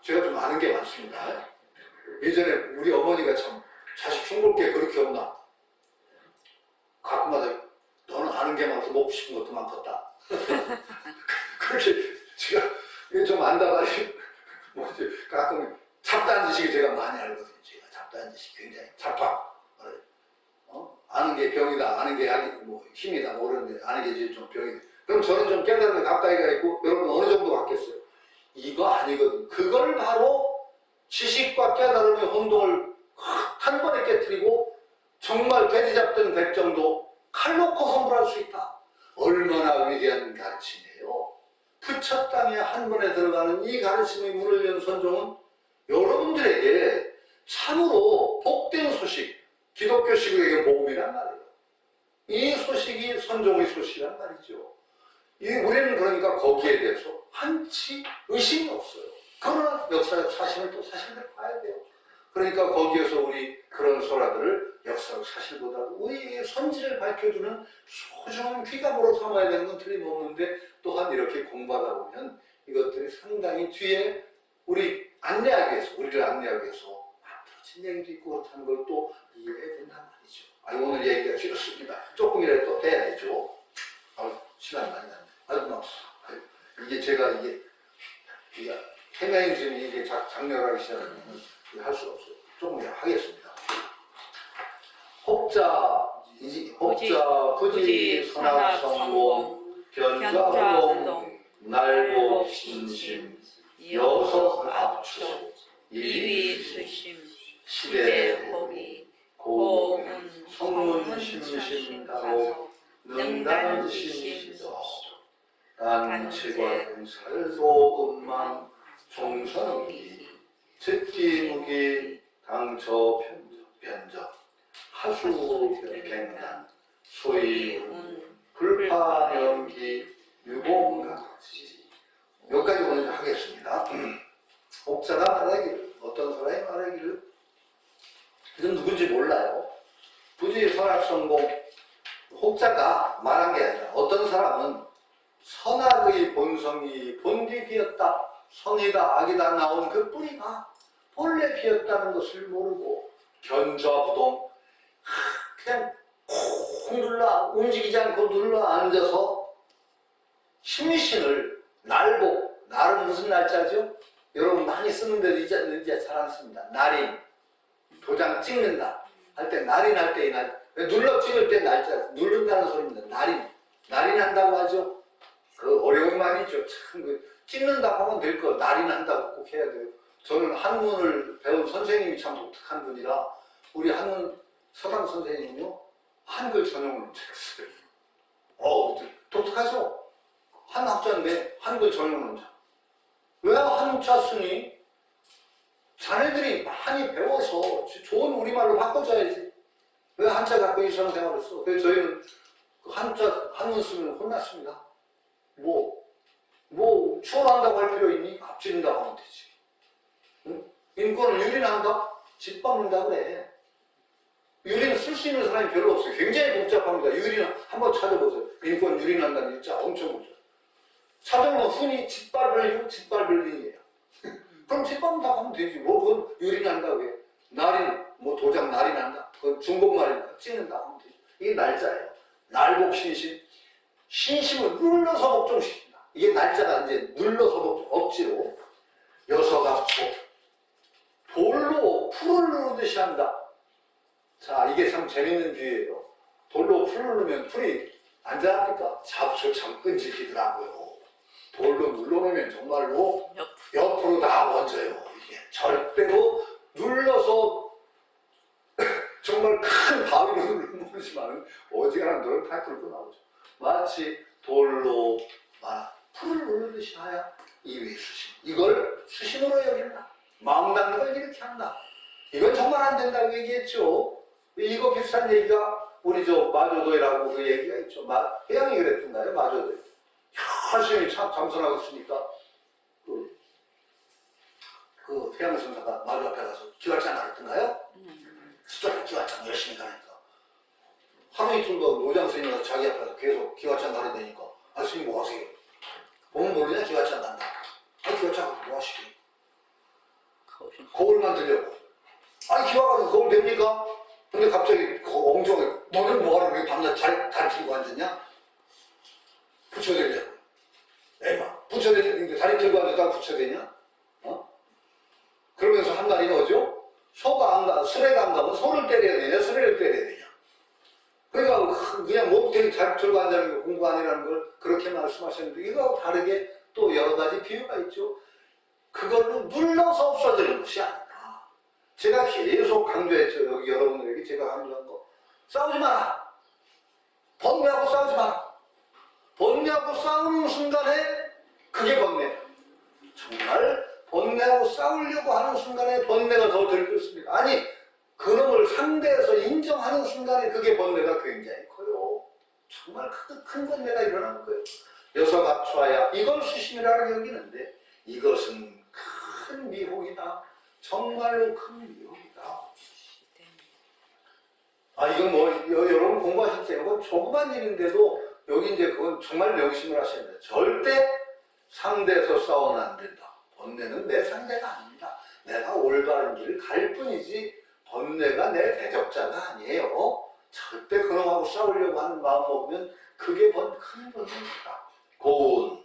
제가 좀 아는 게 많습니다. 예전에 우리 어머니가 참 자식 흉볼게 그렇게 없나? 가끔마다 너는 아는 게 많아서 먹고 싶은 것도 많겠다. 그렇게 제가 좀 안다가 뭐지 가끔 잡다한 지식을 제가 많이 알거든요. 제가 잡다한 지식 굉장히 잡아. 아는 게 병이다, 아는 게 약이 뭐 힘이다, 모르는데 아는 게 이제 좀 병이다. 그럼 저는 좀 깨달음에 가까이가 있고 여러분 어느 정도 갔겠어요? 이거 아니거든. 그걸 바로 지식과 깨달음의 혼동을 한 번에 깨뜨리고 정말 돼지 잡던 백정도 칼 놓고 선물할 수 있다. 얼마나 위대한 가르침이에요. 부처 땅에 한 번에 들어가는 이 가르침의 문을 연 선종은 여러분들에게 참으로 복된 소식, 기독교 시국에게 복음이란 말이에요. 이 소식이 선종의 소식이란 말이죠. 우리는 그러니까 거기에 대해서 한치 의심이 없어요. 그러나 역사적 사실을 또 사실대로 봐야 돼요. 그러니까 거기에서 우리 그런 소라들을 역사적 사실보다도 우리의 선지를 밝혀주는 소중한 귀감으로 삼아야 되는 건 틀림없는데 또한 이렇게 공부하다 보면 이것들이 상당히 뒤에 우리를 안내하기 위해서 만들어진 얘기도 있고 그렇다는 걸 또 이해해야 된단 말이죠. 오늘 얘기가 길었습니다. 조금이라도 더 해야 되죠. 시간 많이 갔네. 이게 제가 이게 해명이 이게 장렬하기 시작하면 할 수가 없어요. 조금 하겠습니다. 혹자 부지 선악성공 변좌동 날보 신심 여섯 압축 이위수심 시대호기 고운 성문심심다고 능단심심도 단체관 살도음망 종선기 즉기무기 당처 변적 하수변갱단 소이운 불파연기 유봉각지 여기까지 오늘 하겠습니다. 혹자가 말하기를 어떤 사람이 말하기를 이건 누군지 몰라요. 부지 선악성공 혹자가 말한 게 아니라 어떤 사람은 선악의 본성이 본디 비었다. 선이다 악이다 나온 그 뿌리가 본래 비었다는 것을 모르고 견좌부동 그냥 콕 눌러 움직이지 않고 눌러 앉아서 심신을 날복 날은 무슨 날짜죠? 여러분 많이 쓰는데도 이제 잘 안 씁니다. 날인 도장 찍는다 할 때 날인 할 때 이 날 눌러 찍을 때 날짜 누른다는 소리입니다. 날인한다고 하죠. 그 어려운 말이죠. 참 찍는다고 하면 될 거 날인한다고 꼭 해야 돼요. 저는 한문을 배운 선생님이 참 독특한 분이라 우리 한문 서당 선생님은요 한글 전용으로 책을 써요. 독특하죠? 한 학자인데 한글 전용으로 왜 한자 쓰니? 자네들이 많이 배워서 좋은 우리말로 바꿔줘야지. 왜 한자 갖고 일상생활을 써? 그래서 저희는 한문 쓰면 혼났습니다. 추월한다고 할 필요 있니? 앞지른다고 하면 되지. 응? 인권을 유린한다? 짓밟는다 그래. 유린 쓸 수 있는 사람이 별로 없어요. 굉장히 복잡합니다. 유린 한번 찾아보세요. 인권 유린한다는 일자 엄청 복잡해요. 찾아보면 흔히 짓밟을 일이에요. 그럼 짓밟는다고 하면 되지. 그건 유린한다고 해. 날인, 도장 날인한다. 그건 중복말이니까 찍는다고 하면 되지. 이게 날짜예요. 날복신심. 신심을 눌러서 복종시킨다. 이게 날짜가 이제 눌러서 복종, 억지로. 여서갑고 돌로 풀을 누르듯이 한다. 자, 이게 참 재밌는 비유예요. 돌로 풀을 누르면 풀이 안 자랍니까? 잡초 참 끈질기더라고요. 돌로 눌러놓으면 정말로 옆으로 다 번져요. 이게 절대로 눌러서 정말 큰 바위로 누르지만 어지간한 돌은 다 뚫고 나오죠. 마치 돌로 풀을 누르듯이 하야 이위 수심. 이걸 수심으로 여긴다. 마음 닫는 걸 이렇게 한다. 이건 정말 안 된다고 얘기했죠. 이거 비슷한 얘기가 우리 저 마조도이라고 그 얘기가 있죠. 해양이 그랬던가요? 마조도이. 열심히 참선하고 있으니까 그 해양선사가 마조 앞에 가서 기활장 가르던가요? 수도권 기활장 열심히 가니까 하루 이틀도 노장 스님이 자기 앞에서 계속 기활장 가르다니까 아 스님 뭐 하세요? 보면 모르냐 기활장 간다. 아 기활장 가서 뭐 하시게? 거울만 들려고. 아니 기와가지고 거울 됩니까? 근데 갑자기 엉뚱하게 너는 뭐하러 왜 밤낮 다리 들고 앉았냐? 붙여대려고. 에마 붙여대는데 다리 들고 앉았다가 붙여대냐? 어? 그러면서 한 말이 뭐죠? 소가 안 가, 수레가 안 가면 소를 때려야 되냐? 수레를 때려야 되냐? 그러니까 그냥 목대기 다리 들고 앉아는 게 공부 아니라는 걸 그렇게 말씀하셨는데 이거하고 다르게 또 여러 가지 비유가 있죠. 그걸로 눌러서 없어지는 것이 아니라 제가 계속 강조했죠. 여기 여러분들에게 제가 강조한 거. 싸우지 마라. 번뇌하고 싸우지 마라. 번뇌하고 싸우는 순간에 그게 번뇌. 정말 번뇌하고 싸우려고 하는 순간에 번뇌가 더 들끓습니다. 아니 그놈을 상대해서 인정하는 순간에 그게 번뇌가 굉장히 커요. 정말 큰 번뇌가 일어나는 거예요. 여서갑초하야 이걸 수심이라고 여기는데 이것은 큰 미혹이다. 정말로 큰 미혹이다. 아 이건 뭐 여러분 공부하실 때 이건 조그만 일인데도 여기 이제 그건 정말 명심을 하셔야 돼요. 절대 상대에서 싸우면 안 된다. 번뇌는 내 상대가 아닙니다. 내가 올바른 길을 갈 뿐이지 번뇌가 내 대적자가 아니에요. 절대 그놈하고 싸우려고 하는 마음 먹으면 그게 큰 번뇌입니다. 고운.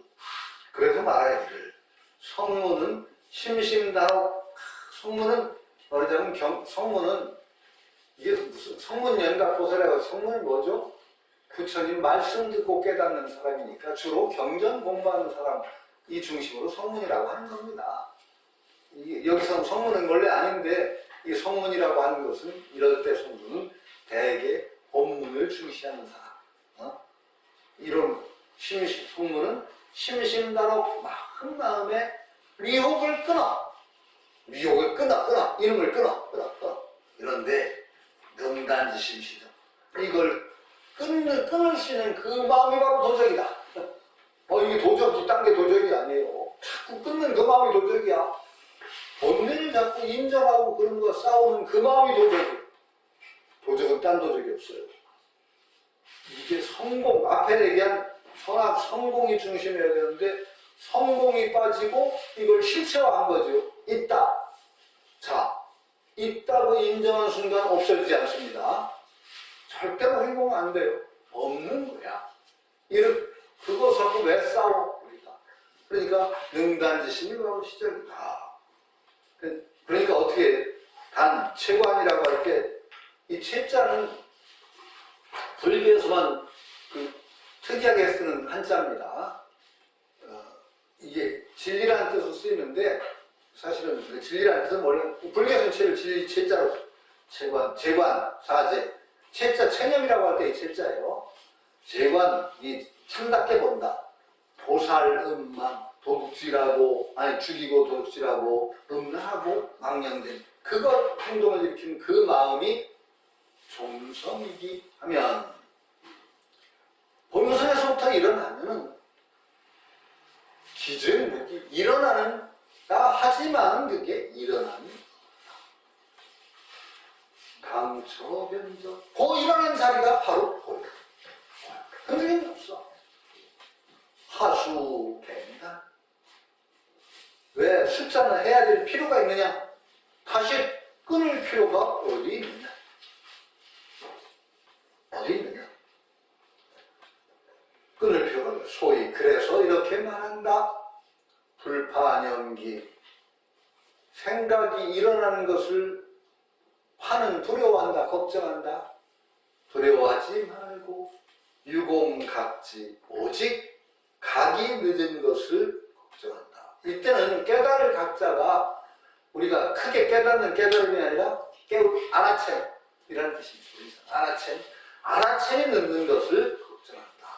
그래서 말하기를 성문은 심심다로 성문은 말하자면 성문은 이게 무슨 성문연각보살이라고 성문은 뭐죠? 부처님 말씀 듣고 깨닫는 사람이니까 주로 경전 공부하는 사람이 중심으로 성문이라고 하는 겁니다. 여기서 성문은 원래 아닌데 이 성문이라고 하는 것은 이럴 때 성문은 대개 본문을 중시하는 사람. 이런 성문은 심심다로 마음에 미혹을 끊어. 미혹을 끊어. 이름을 끊어. 이런데 능단지심시죠. 이걸 끊을 수 있는 그 마음이 바로 도적이다. 이게 도적이 딴 게 도적이 아니에요. 자꾸 끊는 그 마음이 도적이야. 본능을 자꾸 인정하고 그런 거 싸우는 그 마음이 도적이에요. 도적은 딴 도적이 없어요. 이게 성공, 앞에 얘기한 선악 성공이 중심이어야 되는데 성공이 빠지고 이걸 실체화한 거죠. 있다. 자, 있다고 인정한 순간 없어지지 않습니다. 절대로 행복은 안 돼요. 없는 거야. 그것하고 왜 싸워? 우리가. 그러니까 능단지심이 바로 시작이다. 그러니까 어떻게 체관이라고 할 때 이 체자는 불교에서만 특이하게 쓰는 한자입니다. 이게 진리라는 뜻으로 쓰이는데 사실은 진리라는 뜻은 원래 불교에서는 체를 체자로 재관, 사제 체자 체념이라고 할 때 이 체자예요. 재관, 이 참답게 본다. 보살음만 도둑질하고 죽이고 도둑질하고 음란하고 망령된 그것 행동을 일으키는 그 마음이 종성이기 하면 본성에서부터 일어나면은 기증무기 일어나는 하지만 그게 일어나는 강처 변적 그 일어나는 자리가 바로 보여. 흔들림이 없어. 하수 갱단. 왜 숫자는 해야 될 필요가 있느냐? 다시 끊을 필요가 어디 있느냐? 어디 있느냐? 끊을 필요가 소위 그래서 이렇게 말한다. 불파년기 생각이 일어나는 것을 화는 두려워한다, 걱정한다. 두려워하지 말고 유공각지 오직 각이 늦은 것을 걱정한다. 이때는 깨달을 각자가 우리가 크게 깨닫는 깨달음이 아니라 알아챔이라는 뜻입니다. 알아챔이 늦는 것을 걱정한다.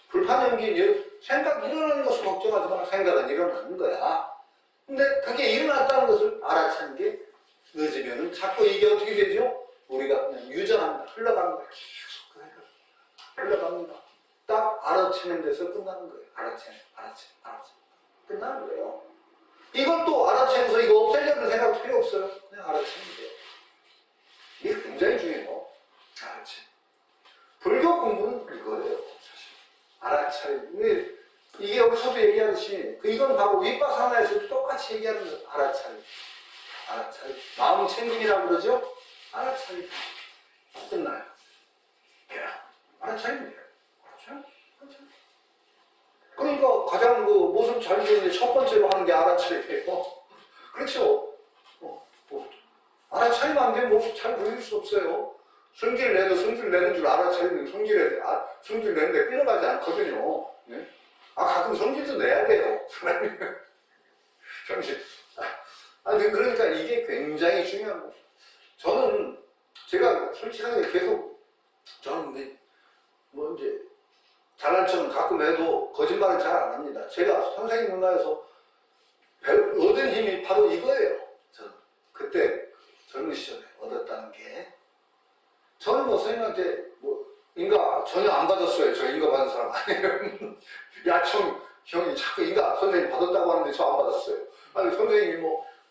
불판연기 생각 일어나는 것을 걱정하지 마라. 생각은 일어나는 거야. 근데 그게 일어났다는 것을 알아차는 게 늦으면은 자꾸 이게 어떻게 되죠? 우리가 그냥 유전합니다. 흘러가는 거예요. 계속 흘러갑니다. 딱 알아채는 데서 끝나는 거예요. 알아채는. 끝나는 거예요. 이걸 또 알아채면서 이거 없애려는 생각 필요 없어요. 그냥 알아채면 돼요. 이게 굉장히 중요해요. 알아채. 불교 공부는 이거예요. 사실. 알아차림. 이게 여기서도 얘기하듯이 이건 바로 윗바사나에서도 똑같이 얘기하는 거예요. 알아차림. 마음 챙김이라고 그러죠? 알아차림. 끝나요. 알아차리면 돼요. 알아차림. 그러니까 가장 모습 잘 지는 첫 번째로 하는 게 알아차림이에요. 그렇죠? 알아차리면 안 되면 모습 잘 보일 수 없어요. 성질 내도 성질 내는 줄 알아차리면 성질 내는데 끌려가지 않거든요. 네? 가끔 성질도 내야 돼요. 성질. 그러니까 이게 굉장히 중요한 거예요. 저는 제가 솔직하게 계속 저는 이제 잘난 척은 가끔 해도 거짓말은 잘 안 합니다. 제가 선생님 문화에서 얻은 힘이 바로 이거예요. 저는 그때 젊은 시절에 얻었다는 게 저는 선생님한테 인가 전혀 안 받았어요. 저 인가 받은 사람 아니에요. 형이 자꾸 인가 선생님 받았다고 하는데 저 안 받았어요. 선생님이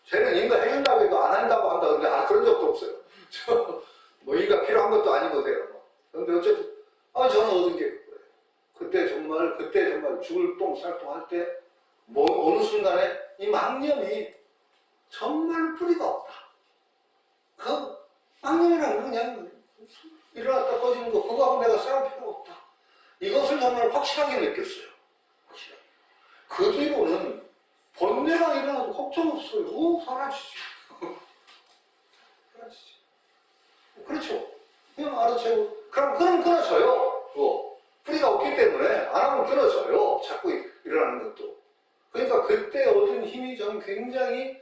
쟤는 인가 해준다고 해도 안 한다고 한다 그러는데 그런 적도 없어요. 저 인가 필요한 것도 아니고 돼요. 그런데 어쨌든 저는 얻은 게 그거예요. 그때 정말 죽을 똥살똥 할 때 어느 순간에 이 망념이 정말 뿌리가 없다. 그 망념이란 그냥 일어났다 꺼지는 거 그거하고 내가 싸울 필요가 없다. 이것을 정말 확실하게 느꼈어요. 확실하게. 그 뒤로는 번뇌가 일어나도 걱정 없어요. 사라지지. 사라지지. 그렇죠. 그냥 알아채고 그럼 끊어져요. 뿌리가 없기 때문에 안 하면 끊어져요. 자꾸 일어나는 것도. 그러니까 그때 얻은 힘이 저는 굉장히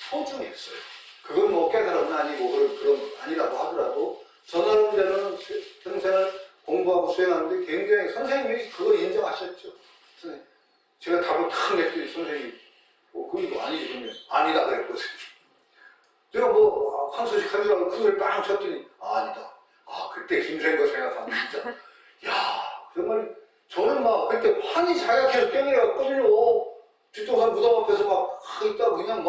소중했어요. 그건 깨달음은 아니고 그런 아니라고 하더라도 저 나름대로는 평생을 공부하고 수행하는데 굉장히 선생님이 그걸 인정하셨죠. 선생님. 제가 답을 탁 냈더니 선생님이 그거 아니지 그러면 아니다 그랬거든요. 제가 황소식 한 줄 알고 그 소리 빵 쳤더니 아니다. 그때 김생거 생각하면 진짜 정말 저는 그때 환히 자약해서 뛰어내려갔거든요. 뒷동산 무덤 앞에서 있다 그냥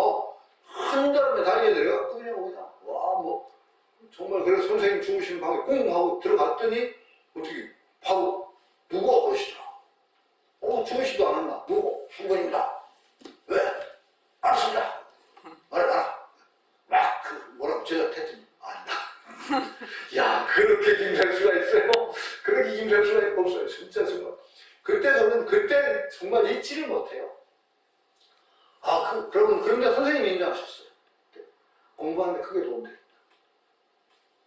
한달음에 달려내려갔거든요. 그냥 정말 그래서 선생님 주무시는 방에 꽁 하고 들어갔더니 어떻게 바로 누구 그러시더라. 주무시도 않았나? 누구? 신부님이다. 왜? 알았습니다. 말해봐라. 뭐라고 제가 했더니 아니다. 그렇게 김살 수가 있어요? 그렇게 김살 수가 없어요. 진짜 정말. 그때 정말 잊지를 못해요. 그런데 선생님이 인정하셨어요. 공부하는데 크게 도움됩니다.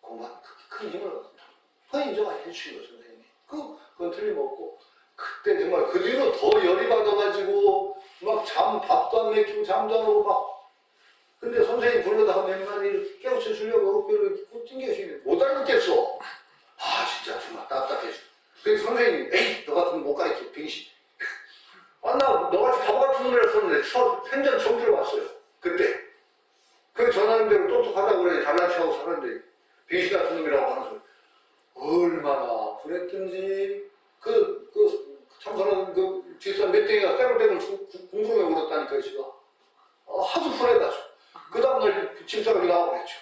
공부하는데 큰 힘을 얻는다. 그건 인정해 주시고 선생님이. 그건 틀림없고. 그때 정말 그 뒤로 더 열이 받아가지고 밥도 안 먹히고 잠도 안 오고 근데 선생님 불러다가 몇 마디 깨우쳐 주려고 어깨를 찡겨주시는데 못 알겠겠어. 진짜 정말 답답해. 그래서 선생님이 에이 너 같으면 못 가르쳐 병신. 너같이 바보 같은 놈이라 썼는데 생전 처음 들어봤어요. 그때. 저 나름대로 똑똑하다고 그래 잘난 척하고 살았는데 병신 같은 놈이라고 하는 소리. 얼마나 그랬든지 참선은 뒷산 멧돼지가 떼굴떼굴 궁금해 울었다니까 지가. 하도 불에다죠. 그 다음날 짐싸가지 나와버렸죠.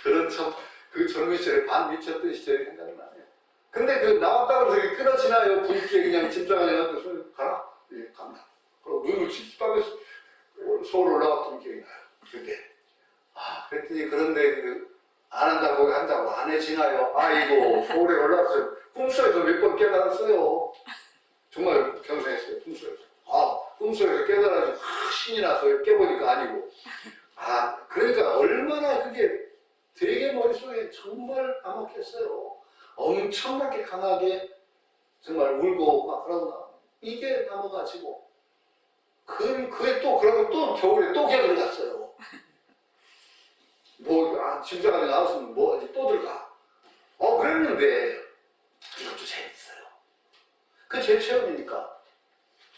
그런 그 젊은 시절에 반 미쳤던 시절이 생각이 나네요. 근데 나왔다고 해서 끊어지나요? 붉게 그냥 짐싸가지 나한테 손에 가라? 예, 간다. 그리고 눈을 찢다면서 서울 올라갔던 기억이 나요. 그때. 그랬더니 그런데 안 한다고 안 해지나요? 아이고 서울에 올라왔어요. 꿈속에서 몇 번 깨달았어요. 정말 경생했어요. 꿈속에서. 꿈속에서 깨달아서 신이 나서 깨보니까 아니고. 그러니까 얼마나 그게 되게 머릿속에 정말 까먹겠어요. 엄청나게 강하게 정말 울고 그러구나. 이게 남아가지고. 그게 그러고 또 겨울에 또 깨달았어요. 짐승까지 나왔으면 또 들어가. 그랬는데 이것도 재밌어요. 제 체험이니까.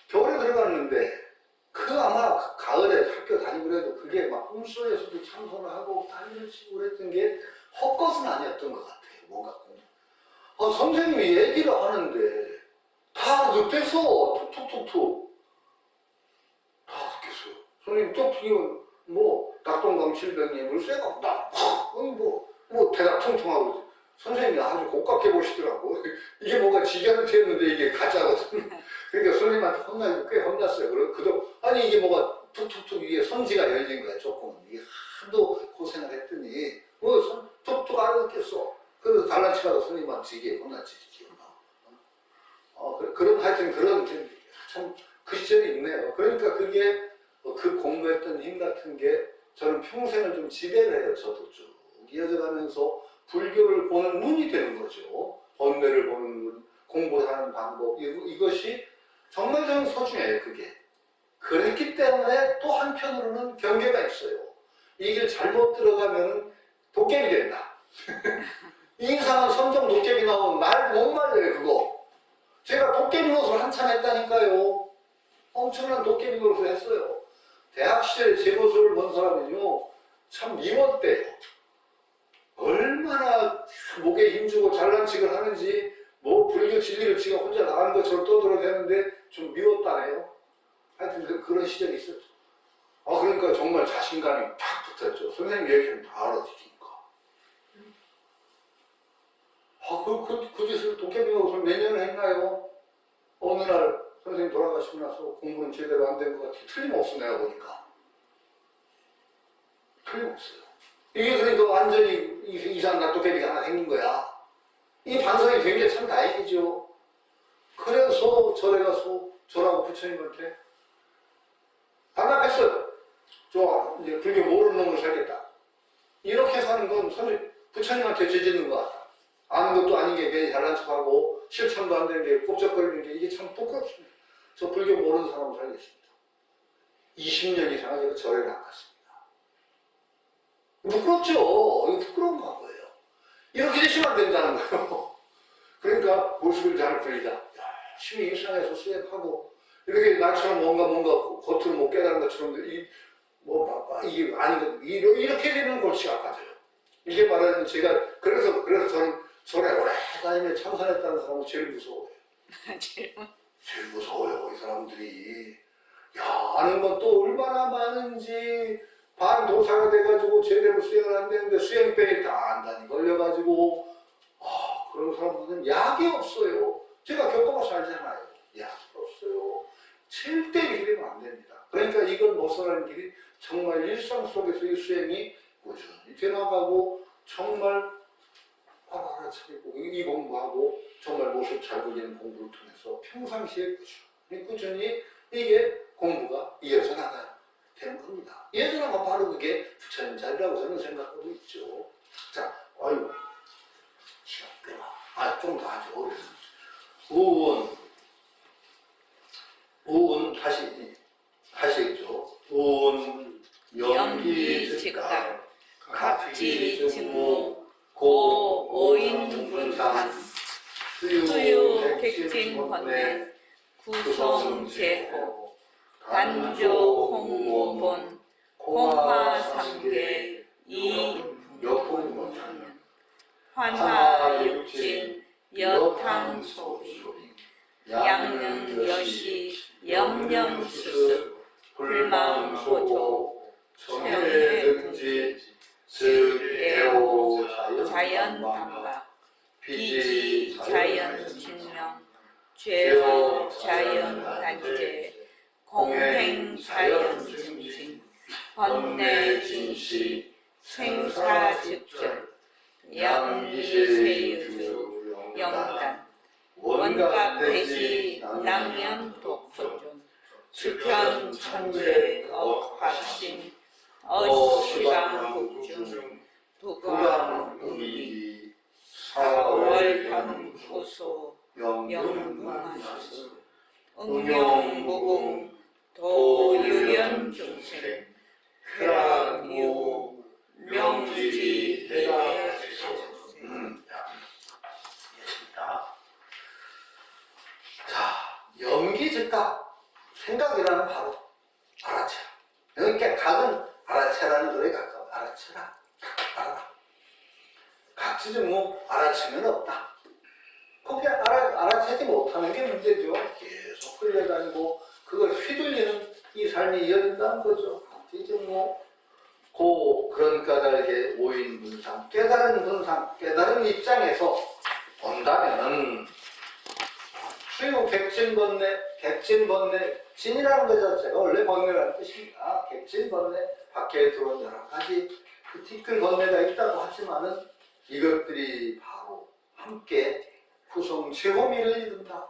겨울에 들어갔는데 그 아마 그 가을에 학교 다니고 그래도 그게 막 꿈속에서도 참선을 하고 다리를 치고 그랬던 게 헛것은 아니었던 것 같아요. 뭔가 선생님이 얘기를 하는데 다 늑대서 툭툭툭툭 다 늑대서요. 선생님 뚝뚝이면 뭐 낙동강 700님을 쇠가 뭐 대답 통통하고 선생님이 아주 고깝게 보시더라고. 이게 뭐가 지견을 튀었는데 이게 가짜거든. 그러니까 선생님한테 혼나고 꽤 혼났어요. 아니 이게 뭐가 툭툭툭 이게 선지가 열린 거야 조금. 이게 하도 고생을 했더니 뭐 툭툭 알아듣겠어. 그래서 달란치라고 선생님한테 이게 혼났지. 그런 하여튼 그런 참 그 시절이 있네요. 그러니까 그게 그 공부했던 힘 같은 게 저는 평생을 좀 지배를 해요. 저도 쭉 이어져가면서 불교를 보는 눈이 되는 거죠. 번뇌를 보는 눈, 공부하는 방법 이것이 정말 저는 소중해요. 그게 그랬기 때문에 또 한편으로는 경계가 있어요. 이 길 잘못 들어가면 도깨비 된다. 인상은 선정 도깨비 나오면 말 못 말려요. 그거 제가 도깨비 노릇을 한참 했다니까요. 엄청난 도깨비 노릇을 했어요. 대학 시절에 제 모습을 본 사람은요 참 미웠대요. 얼마나 목에 힘주고 잘난 척을 하는지 뭐 불교 진리를 지가 혼자 나가는 것처럼 떠들어대는데 좀 미웠다네요. 하여튼 그런 시절이 있었죠. 그러니까 정말 자신감이 팍 붙었죠. 선생님 얘기는 다 알아듣기니까. 그 짓을 도깨비 노릇을 몇 년을 했나요? 어느 날 선생님 돌아가시고 나서 공부는 제대로 안 된 것 같아요. 틀림없어 내가 보니까. 틀림없어요. 이게 그러니까 완전히 이상한 낙도깨비가 하나 생긴 거야. 이 반성이 된 게 참 다행이죠. 그래서 절에 가서 저라고 부처님한테 반납했어요. 저 이제 불교 모르는 놈을 살겠다. 이렇게 사는 건 부처님한테 죄짓는 것 같다. 아는 것도 아닌 게 괜히 잘난 척하고 실천도 안 되는 게 꼽적거리는 게 이게 참 부끄럽습니다. 저 불교 모르는 사람을 살겠습니다. 20년 이상 제가 절에 나갔습니다. 부끄럽죠. 이거 부끄러운 거예요. 이렇게 되시면 안 된다는 거예요. 그러니까 모습을 잘 들이자. 열심히 일상에서 수행하고 이렇게 나처럼 뭔가 겉으로 못 깨달은 것처럼 이게 아닌 거 이렇게 되는 골치가 아파져요. 이게 말하는 제가 그래서 저는 절에 오래 다니며 참선했다는 사람은 제일 무서워요. 제일 무서워요. 이 사람들이 아는 건 또 얼마나 많은지 반도사가 돼가지고 제대로 수행을 안 되는데 수행병에 다 안단이 걸려가지고 그런 사람들은 약이 없어요. 제가 겪어봐서 알잖아요. 약이 없어요. 절대 밀리면 안 됩니다. 그러니까 이걸 벗어나는 길이 정말 일상 속에서 이 수행이 꾸준히 되나가고 정말 알아차리고 이 공부하고 정말 모습 잘 보이는 공부를 통해서 평상시에 꾸준히 이게 공부가 이어져 나가야 되는 겁니다. 이어져 나가면 바로 그게 부처님 자리라고 저는 생각하고 있죠. 자, 시간 꽤나 좀 더 하죠. 우운 다시 했죠. 우운 염기즉각 각지 증무 고 오인분산 수유 백진 번뇌 구성제호 단조 홍모본 공화삼계 이여풍문천 환화육진 여탕소비 양릉여시 염령수습 불망보조 청해등지 즉애오 자연방가 비지 자연진명 죄오 자연단제 공행자연증진 번뇌진시 생사즉절 양기세유주 영단 원각대지 낭연독소존 주편천재 억화신 어시방국중 부광의기 사월현후소 영문화수 응용무궁 도유연중생 쾌락유 명지해라세소. 자, 염기즉각 생각이라는 바로 알아채라. 그러니까 각은 알아채라는 소리에 가까워. 알아채라. 알아라. 각지 뭐 알아채면 없다. 거기 알아채지 못하는 게 문제죠. 계속 끌려다니고 그걸 휘둘리는 이 삶이 이어진다는 거죠. 이제 그런 까닭의 오인분상, 깨달은 분상, 깨달은 입장에서 본다면은 수요 객진번뇌, 진이라는 것 자체가 원래 번뇌라는 뜻입니다. 객진번뇌, 밖에 들어온 여러 가지 그 티끌 번뇌가 있다고 하지만은 이것들이 바로 함께 후송 제호미를 이룬다.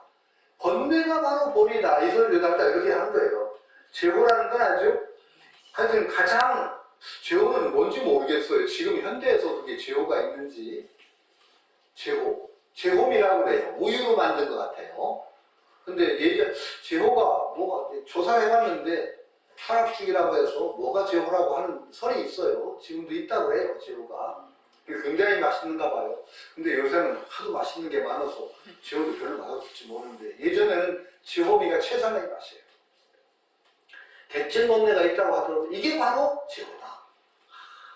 번뇌가 바로 본이다. 이 소리를 갖다 이렇게 하는 거예요. 제호라는 건 아주 하여튼 가장 제호는 뭔지 모르겠어요. 지금 현대에서 그게 제호가 있는지. 제호미라고 그래요. 우유로 만든 것 같아요. 근데 예전 제호가 뭐가 조사해봤는데 한학죽이라고 해서 뭐가 제호라고 하는 설이 있어요. 지금도 있다고 해요. 제호가 굉장히 맛있는가 봐요. 근데 요새는 하도 맛있는 게 많아서 제호도 별로 맛없을지 모르는데 예전에는 제호미가 최상의 맛이에요. 객진번뇌가 있다고 하더라도 이게 바로 제호다.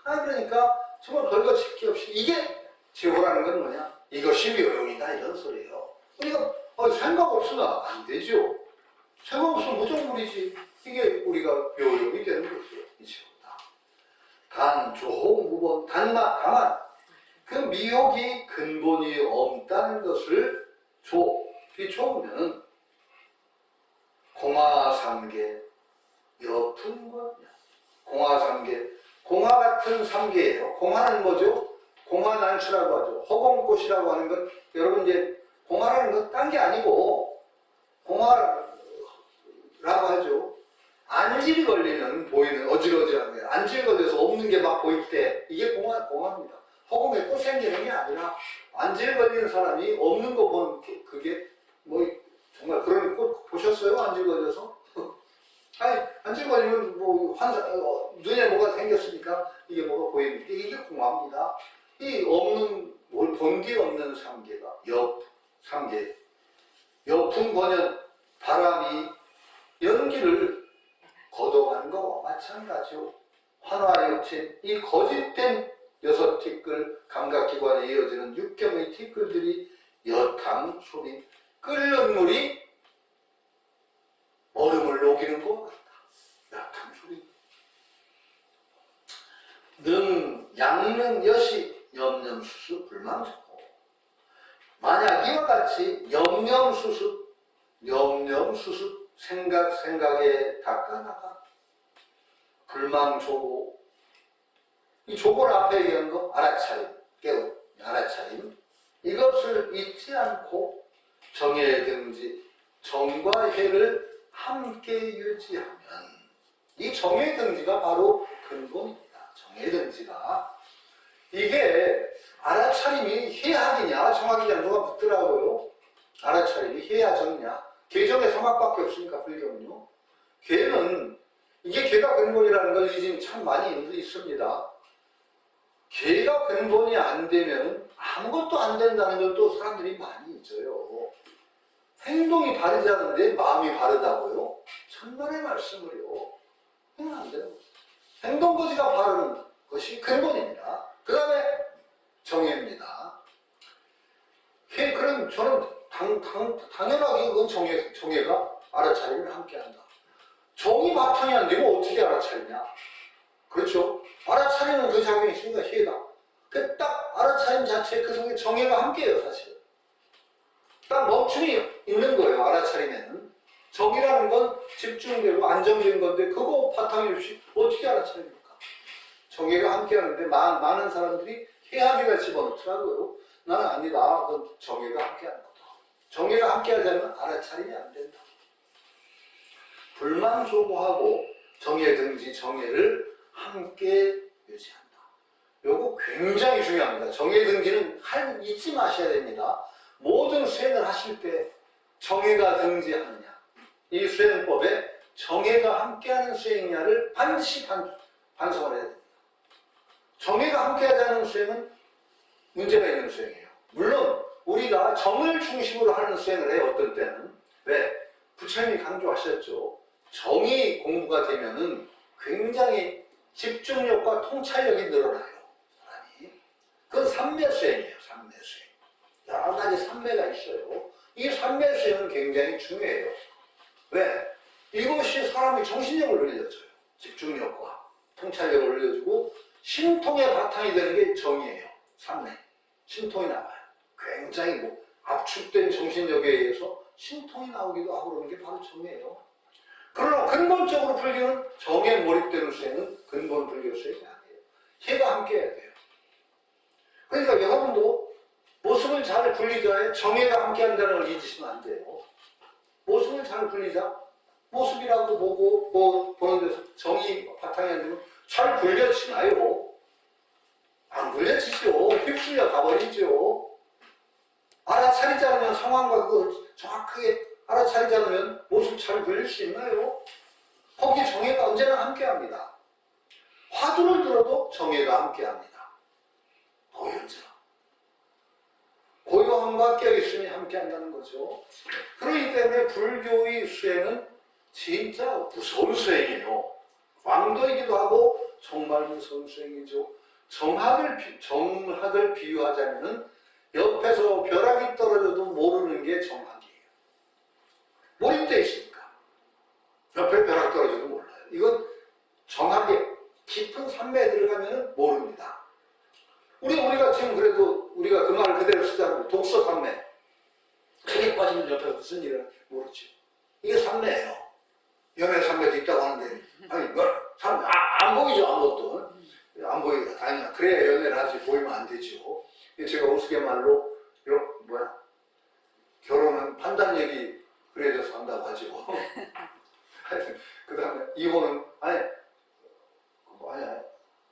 그러니까 정말 별거 짓기 없이 이게 제호라는 건 뭐냐? 이것이 묘용이다 이런 소리예요. 그러니까 생각 없으면 안 되죠. 생각 없으면 무조건이지. 이게 우리가 묘용이 되는 거죠. 이 제호다. 단, 조홍, 무번, 단마, 다만 그 미혹이 근본이 없다는 것을 비춰보면 공화삼계 여풍거냐. 공화삼계, 공화 같은 삼계예요. 공화는 뭐죠? 공화난추라고 하죠. 허공꽃이라고 하는 건 여러분 이제 공화라는 건 딴 게 아니고 공화라고 하죠. 안질이 걸리면 보이는 어지러지한 게 안질거려서 없는 게 막 보일 때 이게 공화입니다. 허공에 꽃 생기는 게 아니라 안질 걸리는 사람이 없는 거 보는 그게 뭐 정말 그런 꽃 보셨어요? 안질 걸려서? 아니 안질 걸리면 뭐 눈에 뭐가 생겼으니까 이게 뭐가 보이는데 이게 공화입니다. 이 없는 본디 없는 삼계가 삼계 여풍번연 바람이 연기를 거둬가는 것과 마찬가지요. 환화역친 이 거짓된 6티끌 감각기관에 이어지는 6경의 티끌들이 여탕 소리 끓는 물이 얼음을 녹이는 것 같다. 여탕 소리 능 양능 여시 염념수습 불망적고 만약 이와 같이 염념수습 생각에 닦아나가 불망조고 이 조고를 앞에 얘기한 거 알아차림 알아차림 이것을 잊지 않고 정의 등지 정과 해를 함께 유지하면 이 정의 등지가 바로 근본입니다. 정의 등지가 이게 알아차림이 해학이냐 정학이냐 누가 묻더라고요. 알아차림이 해야정이냐 개정의 성학밖에 없으니까 불교는요. 개는 이게 개가 근본이라는 걸 지금 참 많이 있습니다. 개가 근본이 안 되면 아무것도 안 된다는 걸 또 사람들이 많이 잊어요. 행동이 바르지 않은데 마음이 바르다고요? 천만의 말씀을요. 그건 안 되는 거죠. 행동거지가 바르는 것이 근본입니다. 그 다음에 정의입니다. 그럼 저는 당연하게 그건 정의가 알아차림을 함께한다. 정의 바탕이 안 되면 어떻게 알아차리냐? 그렇죠? 알아차리는 그 작용이 있으니까 해다. 그 딱 알아차림 자체 그 속에 정의가 함께해요, 사실. 딱 멈춤이 있는 거예요, 알아차림에는. 정의라는 건 집중되고 안정된 건데 그거 바탕이 없이 어떻게 알아차립니까? 정의가 함께하는데 많은 사람들이 해하기가 집어넣더라고요. 나는 아니다. 그건 정의가 함께하는 거다. 정의가 함께하자면 알아차림이 안 된다. 불만조고하고 정의 등지 정의를 함께 유지한다. 요거 굉장히 중요합니다. 정의 등지는 잊지 마셔야 됩니다. 모든 수행을 하실 때 정의가 등지하느냐 이 수행법에 정의가 함께하는 수행이냐를 반드시 반성을 해야 됩니다. 정의가 함께하지 않은 수행은 문제가 있는 수행이에요. 물론 우리가 정을 중심으로 하는 수행을 해요. 어떤 때는 왜? 부처님이 강조하셨죠. 정이 공부가 되면은 굉장히 집중력과 통찰력이 늘어나요. 사람이. 그건 삼매수행이에요. 삼매수행. 여러 가지 삼매가 있어요. 이 삼매수행은 굉장히 중요해요. 왜? 이것이 사람의 정신력을 올려줘요. 집중력과 통찰력을 올려주고 신통의 바탕이 되는 게 정이에요. 삼매. 신통이 나와요. 굉장히 압축된 정신력에 의해서 신통이 나오기도 하고 그러는 게 바로 정이에요. 그러나 근본적으로 불교는 정에 몰입되는 수행은 근본 불교 수행이 아니에요. 해가 함께 해야 돼요. 그러니까 여러분도 모습을 잘 굴리자에 정해가 함께 한다는 걸 잊으시면 안 돼요. 모습을 잘 굴리자. 모습이라고 보고 보는 데서 정이 바탕이 안 되면 잘 굴려지나요? 안 굴려지죠. 휩쓸려 가버리죠. 알아차리지 않으면 상황과 그걸 정확하게 알아차리지 않으면 모습 잘 굴릴 수 있나요? 거기 정해가 언제나 함께합니다. 화두를 들어도 정해가 함께합니다. 고연자. 고요함과 껴있음이 함께한다는 거죠. 그렇기 때문에 불교의 수행은 진짜 무서운 수행이에요. 왕도이기도 하고 정말 무서운 수행이죠. 정학을 비유하자면은 옆에서 벼락이 떨어져도 모르는 게 정학이에요. 몰입되어 있으니까. 옆에 벼락 떨어져도 몰라요. 이건 정학의 깊은 산매에 들어가면 모릅니다. 우리가 지금 그래도 우리가 그 말을 그대로 쓰자면 독서 산매. 크게 빠지면 옆에서 무슨 일을 모르지. 이게 산매예요. 연애 산매도 있다고 하는데, 아니, 산매, 안 보이죠, 아무것도. 안 보이다. 다행이야. 그래야 연애를 하지, 보이면 안 되죠. 제가 우스갯말로, 결혼은 판단 얘기 그래서 한다고 하죠. 하여튼, 그 다음에 이혼은,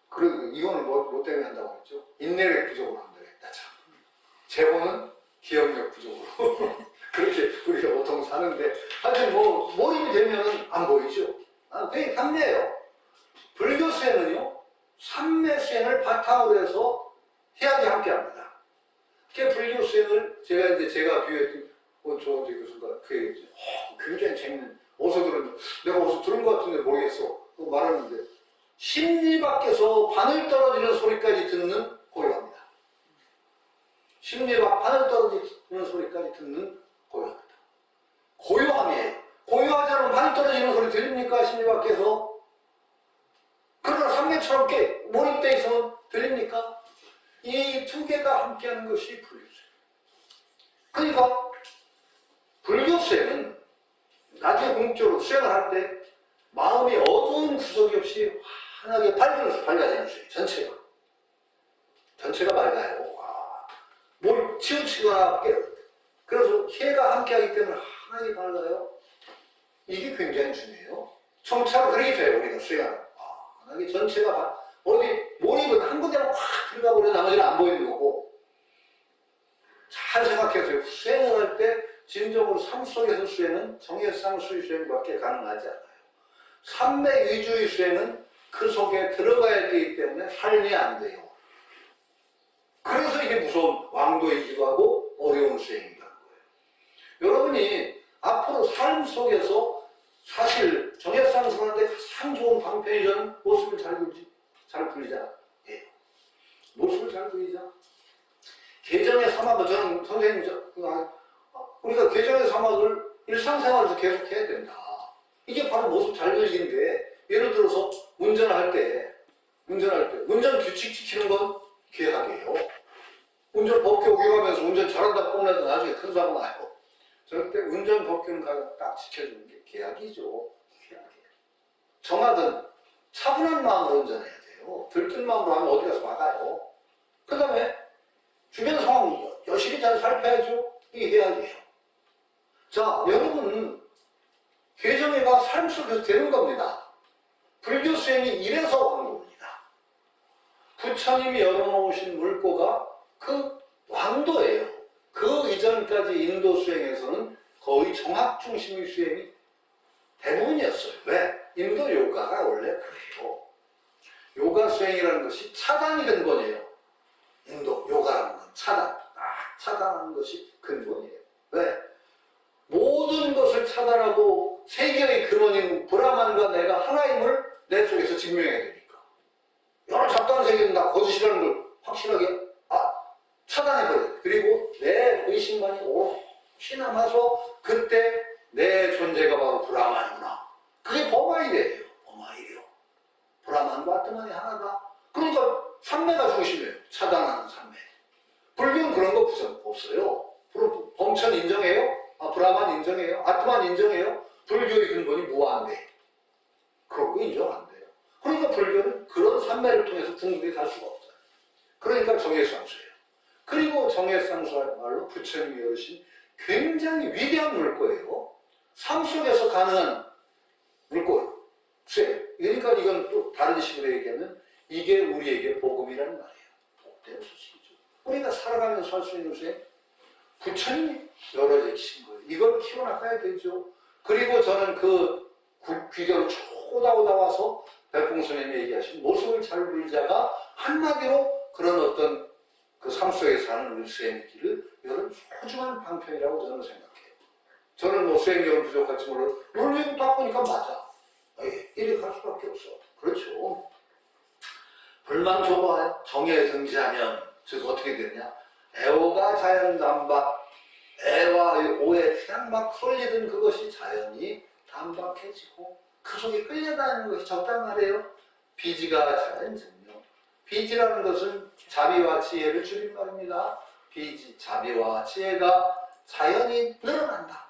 그래도 이혼은 뭐 때문에 한다고 했죠? 인내력 부족으로 한다고 했다, 참. 재혼은 기억력 부족으로. 그렇게 우리가 보통 사는데, 하여튼 몰입이 되면은 안 보이죠? 그게 삼매예요. 불교 수행은요, 삼매 수행을 바탕으로 해서 해야지 함께 합니다. 그 불교 수행을 제가 비유했던 조원재 교수가 그 얘기죠. 굉장히 재밌는, 내가 어디서 들은 것 같은데 모르겠어. 말하는데, 심리 밖에서 바늘 떨어지는 소리까지 듣는 고요합니다. 심리 밖 바늘 떨어지는 소리까지 듣는 고요합니다. 고요함이에요. 고요하지 않으면 바늘 떨어지는 소리 들립니까? 심리 밖에서? 그러나 삼매처럼 몰입되어 있으면 들립니까? 이 두 개가 함께하는 것이 불교수행. 그러니까 불교수행은 나중에 공적으로 수행을 할 때 마음이 어두운 구석이 없이 환하게 밝아지는 수행. 전체가 밝아요. 뭘 치우치거나 그래서 해가 함께하기 때문에 환하게 밝아요. 이게 굉장히 중요해요. 청차로 그렇게 돼요. 우리가 수행하는 환하게 전체가 어디 몰입은 한 군데만 확 들어가 버려 나머지는 안 보이는 거고. 잘 생각해서요. 수행을 할 때 진정으로 삶 속에서 수행은 정해상 수행밖에 가능하지 않아요. 삼매 위주의 수행은 그 속에 들어가야 되기 때문에 삶이 안 돼요. 그래서 이게 무서운 왕도이기도 하고 어려운 수행이라는 거예요. 여러분이 앞으로 삶 속에서 사실 정해상승하는데 가장 좋은 방편이 저는 모습을 잘 굴리자. 예. 모습을 잘 굴리자. 개정의 사막을 저는 선생님 우리가 개정의 사막을 일상생활에서 계속 해야 된다. 이게 바로 모습 잘 굴리기인데 예를 들어서 운전 규칙 지키는 건 계약이에요. 운전 법규 어겨가면서 운전 잘한다고 뽐내도 나중에 큰 사고 나요. 절대 운전 법규는 딱 지켜주는 게 계약이죠. 계약이에요. 정확은 차분한 마음으로 운전해야 돼요. 들뜬 마음으로 하면 어디 가서 막아요. 그 다음에 주변 상황 열심히 잘 살펴야죠. 이게 계약이에요. 자, 여러분 개정회가 삶 속에서 되는 겁니다. 불교 수행이 이래서 왕도입니다. 부처님이 열어놓으신 물꼬가 그 왕도예요. 그 이전까지 인도 수행에서는 거의 정학 중심의 수행이 대부분이었어요. 왜? 인도 요가가 원래 그래요. 요가 수행이라는 것이 차단이 근본이에요. 인도 요가라는 건 차단하는 것이 근본이에요. 왜? 모든 것을 차단하고 세계의 근원인 브라만과 내가 하나임을 내 속에서 증명해야 되니까. 여러 잡다한 세계는 다 거짓이라는 걸 확실하게 차단해버려요. 그리고 내 의식만이 오롯이 남아서 그때 내 존재가 바로 브라만이구나. 그게 버마일이에요. 버마일이요. 브라만과 아트만이 하나다. 그러니까 삼매가 중심이에요. 차단하는 삼매. 불교는 그런 거 없어요. 범천 인정해요? 브라만 인정해요? 아트만 인정해요? 불교의 근본이 무한대. 그런 거 인정 안 돼요. 그러니까 불교는 그런 삼매를 통해서 궁극에 갈 수가 없어요. 그러니까 정해상수예요. 그리고 정해상수야말로 부처님이 열으신 굉장히 위대한 물고예요. 삶 속에서 가능한 물고예요. 그러니까 이건 또 다른 식으로 얘기하면 이게 우리에게 복음이라는 말이에요. 복된 소식이죠. 우리가 살아가면서 할 수 있는 수 부처님이 열어주신 거예요. 이걸 키워나가야 되죠. 그리고 저는 그 귀결을 쭉 오다 와서 백봉스님이 얘기하신 모습을 잘 불자가 한마디로 그런 어떤 그 삶 속에 사는 우리 수행의 길을 여러분 소중한 방편이라고 저는 생각해요. 저는 뭐 수행력은 부족할지 몰라도 논리를 딱 보니까 맞아. 이렇게 갈 수밖에 없어. 그렇죠. 불만 조보하여 정에 등지하면 즉 어떻게 되느냐. 애오가 자연 단박, 애와 오에 그냥 막 쏠리던 그것이 자연이 단박해지고 그 속에 끌려다니는 것이 적단 말이에요. 비지가 자연 증명. 비지라는 것은 자비와 지혜를 줄임말입니다. 비지, 자비와 지혜가 자연이 늘어난다.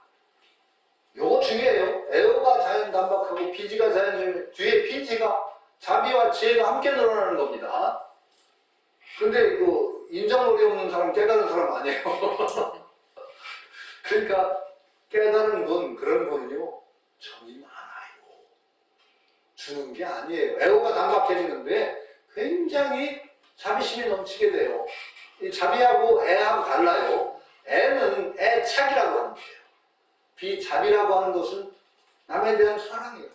요거 중요해요. 애오가 자연 단박하고 비지가 자연 증명. 뒤에 비지가 자비와 지혜가 함께 늘어나는 겁니다. 근데 그 인정머리 없는 사람 깨달은 사람 아니에요. 그러니까 깨달은 분, 그런 분은요 정이 많아요. 주는 게 아니에요. 애호가 단박해지는데 굉장히 자비심이 넘치게 돼요. 이 자비하고 애하고 달라요. 애는 애착이라고 하는 거예요. 비자비라고 하는 것은 남에 대한 사랑이에요.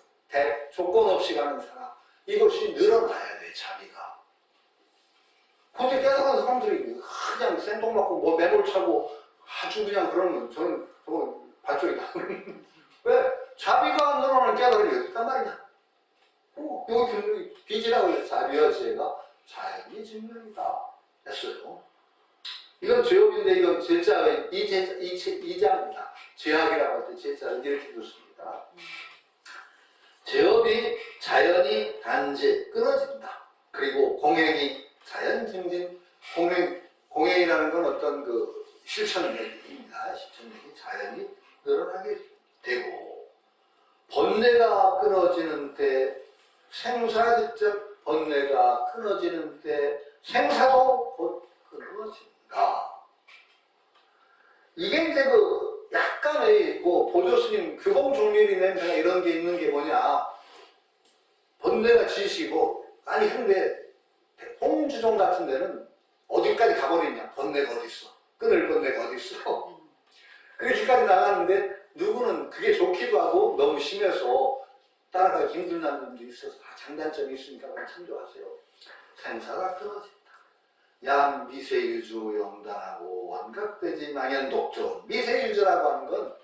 조건 없이 가는 사랑. 이것이 늘어나야 돼, 자비가. 근데 깨달은 사람들이 그냥 생뚱맞고 뭐 매몰차고 아주 그냥 그러면 저는 저거 발전이 나는 왜? 자비가 안 늘어나는 깨달음이 있단 말이냐. 여기 분명히 비지라고 해서 자비와 지혜가 자연이 증명이다 했어요. 이건 죄업인데 이건 제자가 이자입니다. 죄악이라고 할 때 제자를 이렇게 뒀습니다. 죄업이 자연이 단지 끊어진다. 그리고 공행이 자연 증진, 공행이라는 건 어떤 그 실천력입니다. 실천력이 자연이 늘어나게 되고, 번뇌가 끊어지는 때, 생사지적 번뇌가 끊어지는 때, 생사도 곧 끊어진다. 이게 이제 그 약간의 뭐 보조스님 규범중립이 냄새나 이런 게 있는 게 뭐냐. 번뇌가 지시고, 아니, 근데 홍주종 같은 데는 어디까지 가버리냐. 번뇌가 어디 있어. 끊을 번뇌가 어디 있어. 그렇게까지 나가는데 누구는 그게 좋기도 하고 너무 심해서 따라가기 힘든 사람도 있어서 장단점이 있으니까 참조하세요. 생사가 끊어진다. 양 미세유주 영단하고 원각되지 망연독존. 미세유주라고 하는 건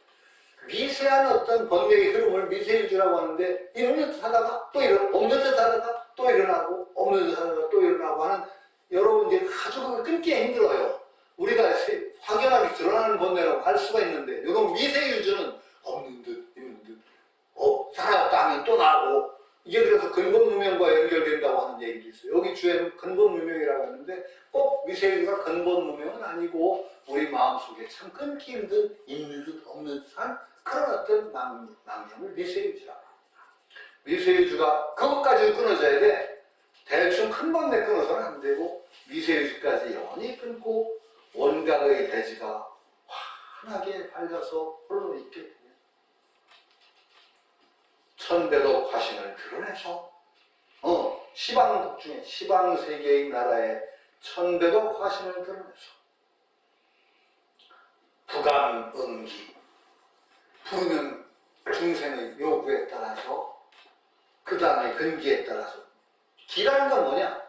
미세한 어떤 번뇌의 흐름을 미세유주라고 하는데 있는 듯 하다가 또 없는 듯 하다가 또 일어나고 없는 듯 하다가 또 일어나고 하는 여러분들이 아주 그걸 끊기 힘들어요. 우리가 확연하게 드러나는 번뇌라고 할 수가 있는데 이런 미세유주는 없는 듯 있는 듯 살아갔다 하면 또 나고 이게 그래서 근본무명과 연결된다고 하는 얘기도 있어요. 여기 주에는 근본무명이라고 하는데 꼭 미세유주가 근본무명은 아니고 우리 마음속에 참 끊기 힘든 있는 듯 없는 듯한 그런 어떤 망념을 미세유주라고 합니다. 미세유주가 그것까지 끊어져야 돼. 대충 큰 번뇌 끊어서는 안 되고 미세유주까지 영원히 끊고 원각의 대지가 환하게 밝아서 홀로 있게 되면 천배도 화신을 드러내서 시방 중에 시방세계의 나라에 천배도 화신을 드러내서 부감응기 부르는 중생의 요구에 따라서 그 다음에 근기에 따라서 기라는 건 뭐냐?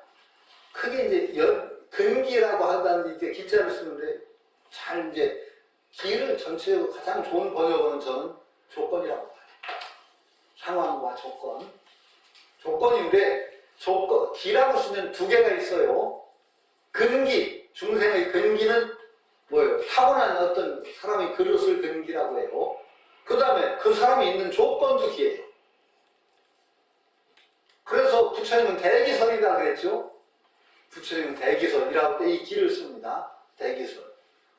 크게 이제 근기라고 하다는 이제 기자를 쓰는데 잘 이제 기를 전체적으로 가장 좋은 번역어는 저는 조건이라고 봐요. 상황과 조건. 조건인데 기라고 쓰면 두 개가 있어요. 근기, 중생의 근기는 뭐예요? 타고난 어떤 사람의 그릇을 근기라고 해요. 그 다음에 그 사람이 있는 조건도 기예요. 그래서 부처님은 대기설이라 그랬죠. 부처님은 대기설이라고 때 이 기를 씁니다. 대기설.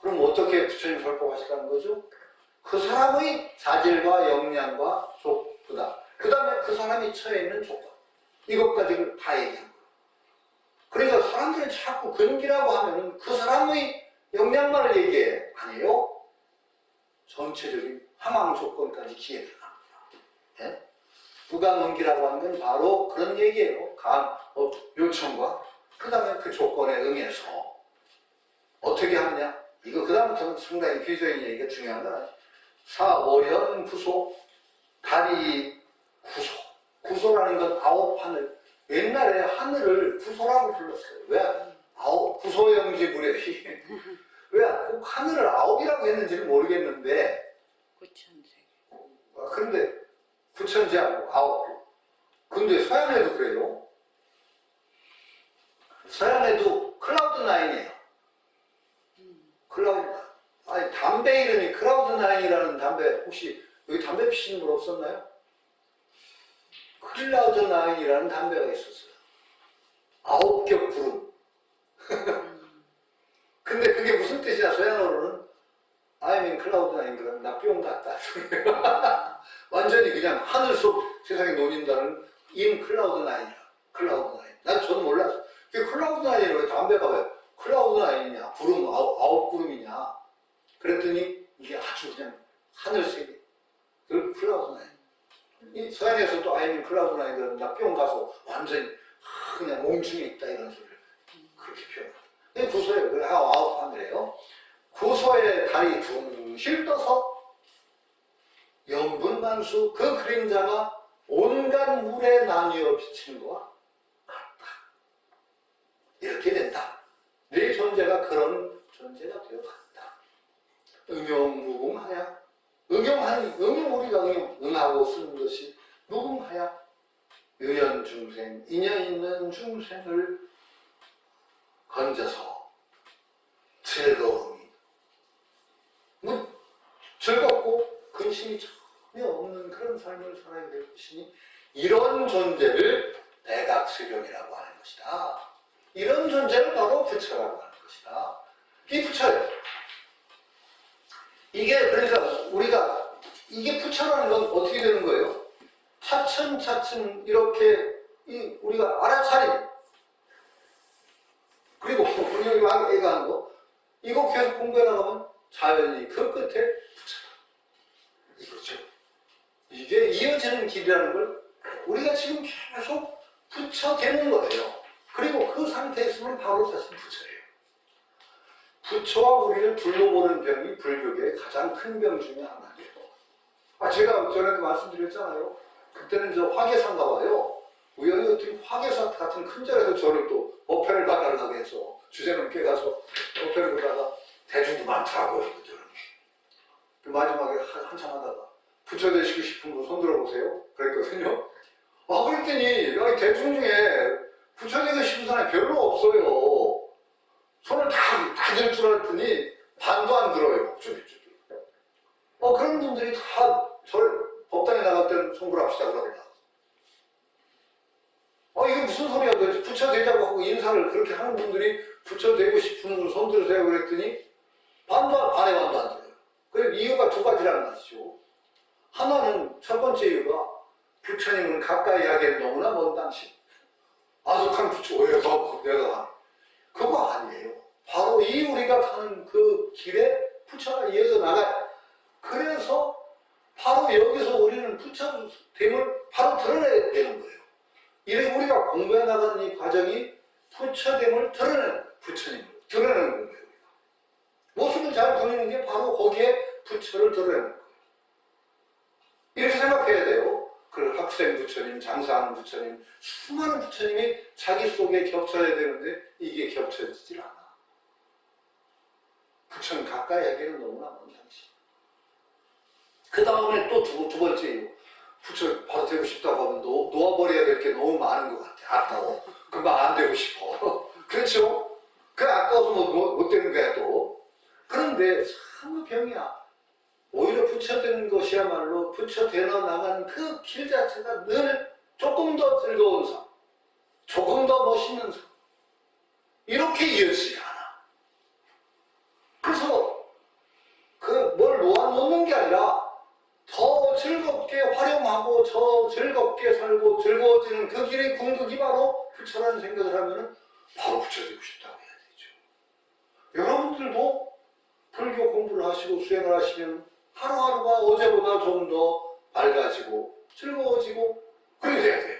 그럼 어떻게 부처님 설법하시라는 거죠? 그 사람의 자질과 역량과 족보다. 그 다음에 그 사람이 처해 있는 조건. 이것까지를 다 얘기한 거예요. 그러니까 사람들은 자꾸 근기라고 하면은 그 사람의 역량만을 얘기해. 아니에요. 전체적인 상황 조건까지 기에 들어갑니다. 예? 부가응기라고 하는 건 바로 그런 얘기예요. 요청과 그 다음에 그 조건에 응해서 어떻게 하느냐. 이거 그 다음부터는 상당히 비주적인 얘기가 중요한 건 아니에요. 사오현 구소, 다리 구소. 구소라는 건 아홉 하늘. 옛날에 하늘을 구소라고 불렀어요. 왜? 아홉, 구소영지무렵이. 왜 꼭 하늘을 아홉이라고 했는지는 모르겠는데. 구천세. 그런데 구천지하고 아홉. 근데 서양에도 그래요. 서양에도 클라우드 나인이에요. 클라우드. 아니 담배 이름이 클라우드 나인이라는 담배 혹시 여기 담배 피시는 분 없었나요? 클라우드 나인이라는 담배가 있었어요. 9겹 구름. 근데 그게 무슨 뜻이냐, 서양어로는 I'm in cloud nine, 그러면 나 뿅 갔다. 완전히 그냥 하늘 속 세상에 논인다는 in cloud nine이야. 클라우드 나인. 난 저는 몰랐어. 그게 클라우드 나인이라고 해. 담배가 왜 클라우드 나인이냐, 구름, 아홉 구름이냐. 그랬더니 이게 아주 그냥 하늘색이. 그 클라우드 나인. 이 서양에서도 I'm in cloud nine, 그러면 나 뿅 가서 완전히 그냥 몽중에 있다 이런 소리를 그렇게 표현합니다. 이게 구소예요. 그래 아홉 하늘이에요. 구소의 달이 둥실 떠서 연분만수 그 그림자가 온갖 물에 나뉘어 비치는 것과 같다. 이렇게 된다. 네 존재가 그런 존재가 되어간다. 응용무궁하야. 우리가 응하고 쓰는 것이 무궁하야. 유연중생, 인연 있는 중생을 건져서 즐거움이 즐겁고 근심이 전혀 없는 그런 삶을 살아야 될 것이니 이런 존재를 대각수령이라고 하는 것이다. 이런 존재를 바로 부처라고 하는 것이다. 이 부처예요. 이게 그러니까 우리가 이게 부처라는 건 어떻게 되는 거예요? 차츰차츰 이렇게 우리가 알아차림 그리고 우리가 애가 하는 거 이거 계속 공부해 나가면 자연히 그 끝에 부처다. 이거죠. 이게 이어지는 길이라는 걸 우리가 지금 계속 부처 되는 거예요. 그리고 그 상태에 있으면 바로 사실 부처예요. 부처와 우리를 둘러보는 병이 불교계의 가장 큰 병 중에 하나예요. 제가 전에도 말씀드렸잖아요. 그때는 저 화계사인가 봐요. 우연히 어떻게 화계사 같은 큰 절에서 저를 또 법회를 받아가게 해서 주제넘게 가서 법회를 보다가 대중도 많더라고요. 그 마지막에 한참 하다가 부처 되시고 싶은 분 손 들어보세요. 그랬거든요. 그랬더니 여기 대중 중에 부처 되고 싶은 사람이 별로 없어요. 손을 다 들 줄 알았더니 반도 안 들어요. 그런 분들이 다 저를 법당에 나갈 때는 송구합시다 그러고 이게 무슨 소리야 도대체. 부처 되자고 하고 인사를 그렇게 하는 분들이 부처 되고 싶은 분 손 들으세요 그랬더니 반도 안 들어요. 그 이유가 두 가지라는 것이죠. 하나는 첫 번째 이유가 부처님은 가까이 하기엔 너무나 먼 당신. 아득한 부처 왜 내가 그거 아니에요. 바로 이 우리가 가는 그 길에 부처가 이어져 나가요. 그래서 바로 여기서 우리는 부처됨을 바로 드러내야 되는 거예요. 이래 우리가 공부해 나가는 이 과정이 부처됨을 드러내는 부처님을 드러내는 거예요. 모습을 잘 보이는 게 바로 거기에 부처를 드러내는 거예요. 이렇게 생각해야 돼요. 그 학생 부처님, 장사하는 부처님, 수많은 부처님이 자기 속에 겹쳐야 되는데 이게 겹쳐지질 않아. 부처는 가까이 하기에는 너무나 먼 당신. 그 다음에 또 두 번째, 부처 바로 되고 싶다고 하면 놓아버려야 될 게 너무 많은 것 같아. 아까워. 금방 안 되고 싶어. 그렇죠? 그 아까워서 못 되는 거야, 또. 그런데 참 병이야. 오히려 부처되는 것이야말로 부처되어 나가는 그 길 자체가 늘 조금 더 즐거운 삶, 조금 더 멋있는 삶. 이렇게 이어지지 않아. 그래서 뭘 놓아놓는 게 아니라 더 즐겁게 활용하고 더 즐겁게 살고 즐거워지는 그 길의 궁극이 바로 부처라는 생각을 하면 바로 부처 되고 싶다고 해야 되죠. 여러분들도 불교 공부를 하시고 수행을 하시면 하루하루가 어제보다 좀 더 밝아지고 즐거워지고 그렇게 돼야 돼.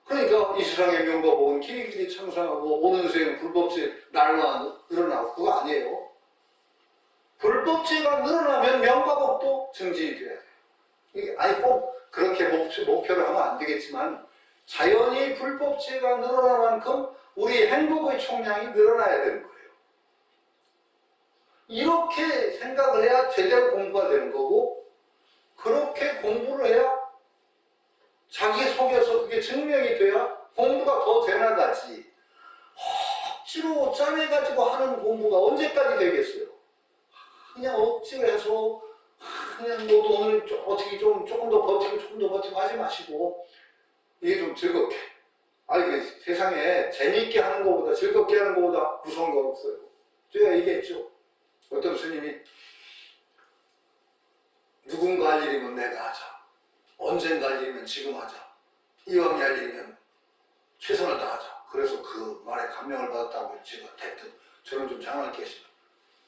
그러니까 이 세상의 명과 복은 길이길이 창상하고 오는 수행 불법죄 날만 늘어나고 그거 아니에요. 불법죄가 늘어나면 명과 복도 증진이 돼야 돼. 이게 아니 꼭 그렇게 목표를 하면 안 되겠지만 자연히 불법죄가 늘어날 만큼 우리 행복의 총량이 늘어나야 되는 거예요. 이렇게 생각을 해야 제대로 공부가 되는 거고 그렇게 공부를 해야 자기 속에서 그게 증명이 돼야 공부가 더 되나가지. 억지로 짜내가지고 하는 공부가 언제까지 되겠어요? 그냥 억지로 해서 그냥 뭐 오늘 어떻게 조금 더 버티고 하지 마시고 이게 좀 즐겁게. 아니 세상에 재미있게 하는 것보다 즐겁게 하는 것보다 무서운 건 없어요. 제가 얘기했죠. 어떤 스님이 누군가 할 일이면 내가 하자. 언젠가 할 일이면 지금 하자. 이왕 할 일이면 최선을 다하자. 그래서 그 말에 감명을 받았다고 제가 대뜸 저는 좀 장난을 깼어요.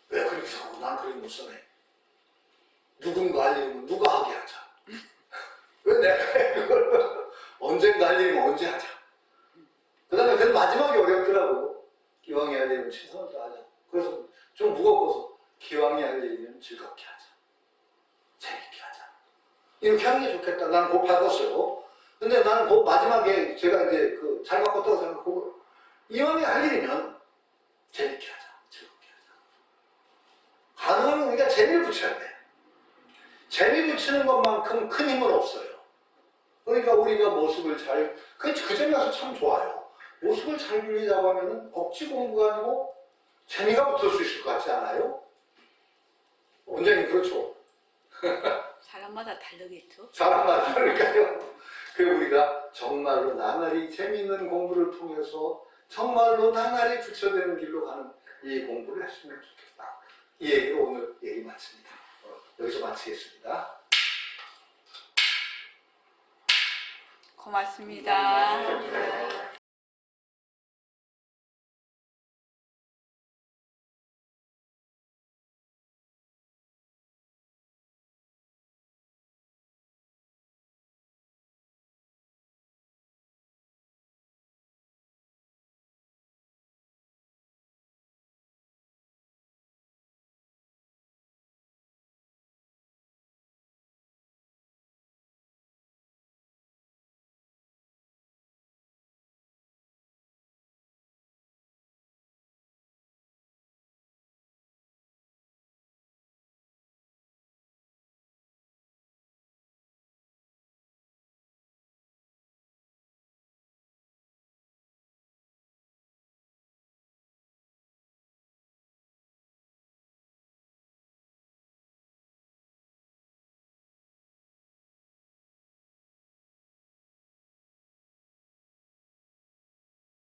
왜 그렇게 하고 난 그렇게 못 써네. 누군가 할 일이면 누가 하게 하자. 왜 내가 해 그걸. 언젠가 할 일이면 언제 하자. 그 다음에 그 마지막이 어렵더라고. 기왕이 할 일이면 최선을 다하자. 그래서 좀 무겁고서 기왕이 할 일이면 즐겁게 하자. 재밌게 하자. 이렇게 하는 게 좋겠다. 나는 그거 바꿨어요. 근데 나는 그 마지막에 제가 이제 잘 바꿨다고 생각하고 이왕이 할 일이면 재밌게 하자. 즐겁게 하자. 가능하면 우리가 재미를 붙여야 돼. 재미 붙이는 것만큼 큰 힘은 없어요. 그러니까 우리가 모습을 그 점에서 참 좋아요. 모습을 잘 불리자고 하면은 억지 공부가 아니고 재미가 붙을 수 있을 것 같지 않아요? 원장님 그렇죠? 사람마다 다르겠죠. 사람마다 다를까요? 그 우리가 정말로 나날이 재미있는 공부를 통해서 정말로 나날이 부처되는 길로 가는 이 공부를 했으면 좋겠다. 이 얘기로 오늘 얘기 마칩니다. 여기서 마치겠습니다. 고맙습니다.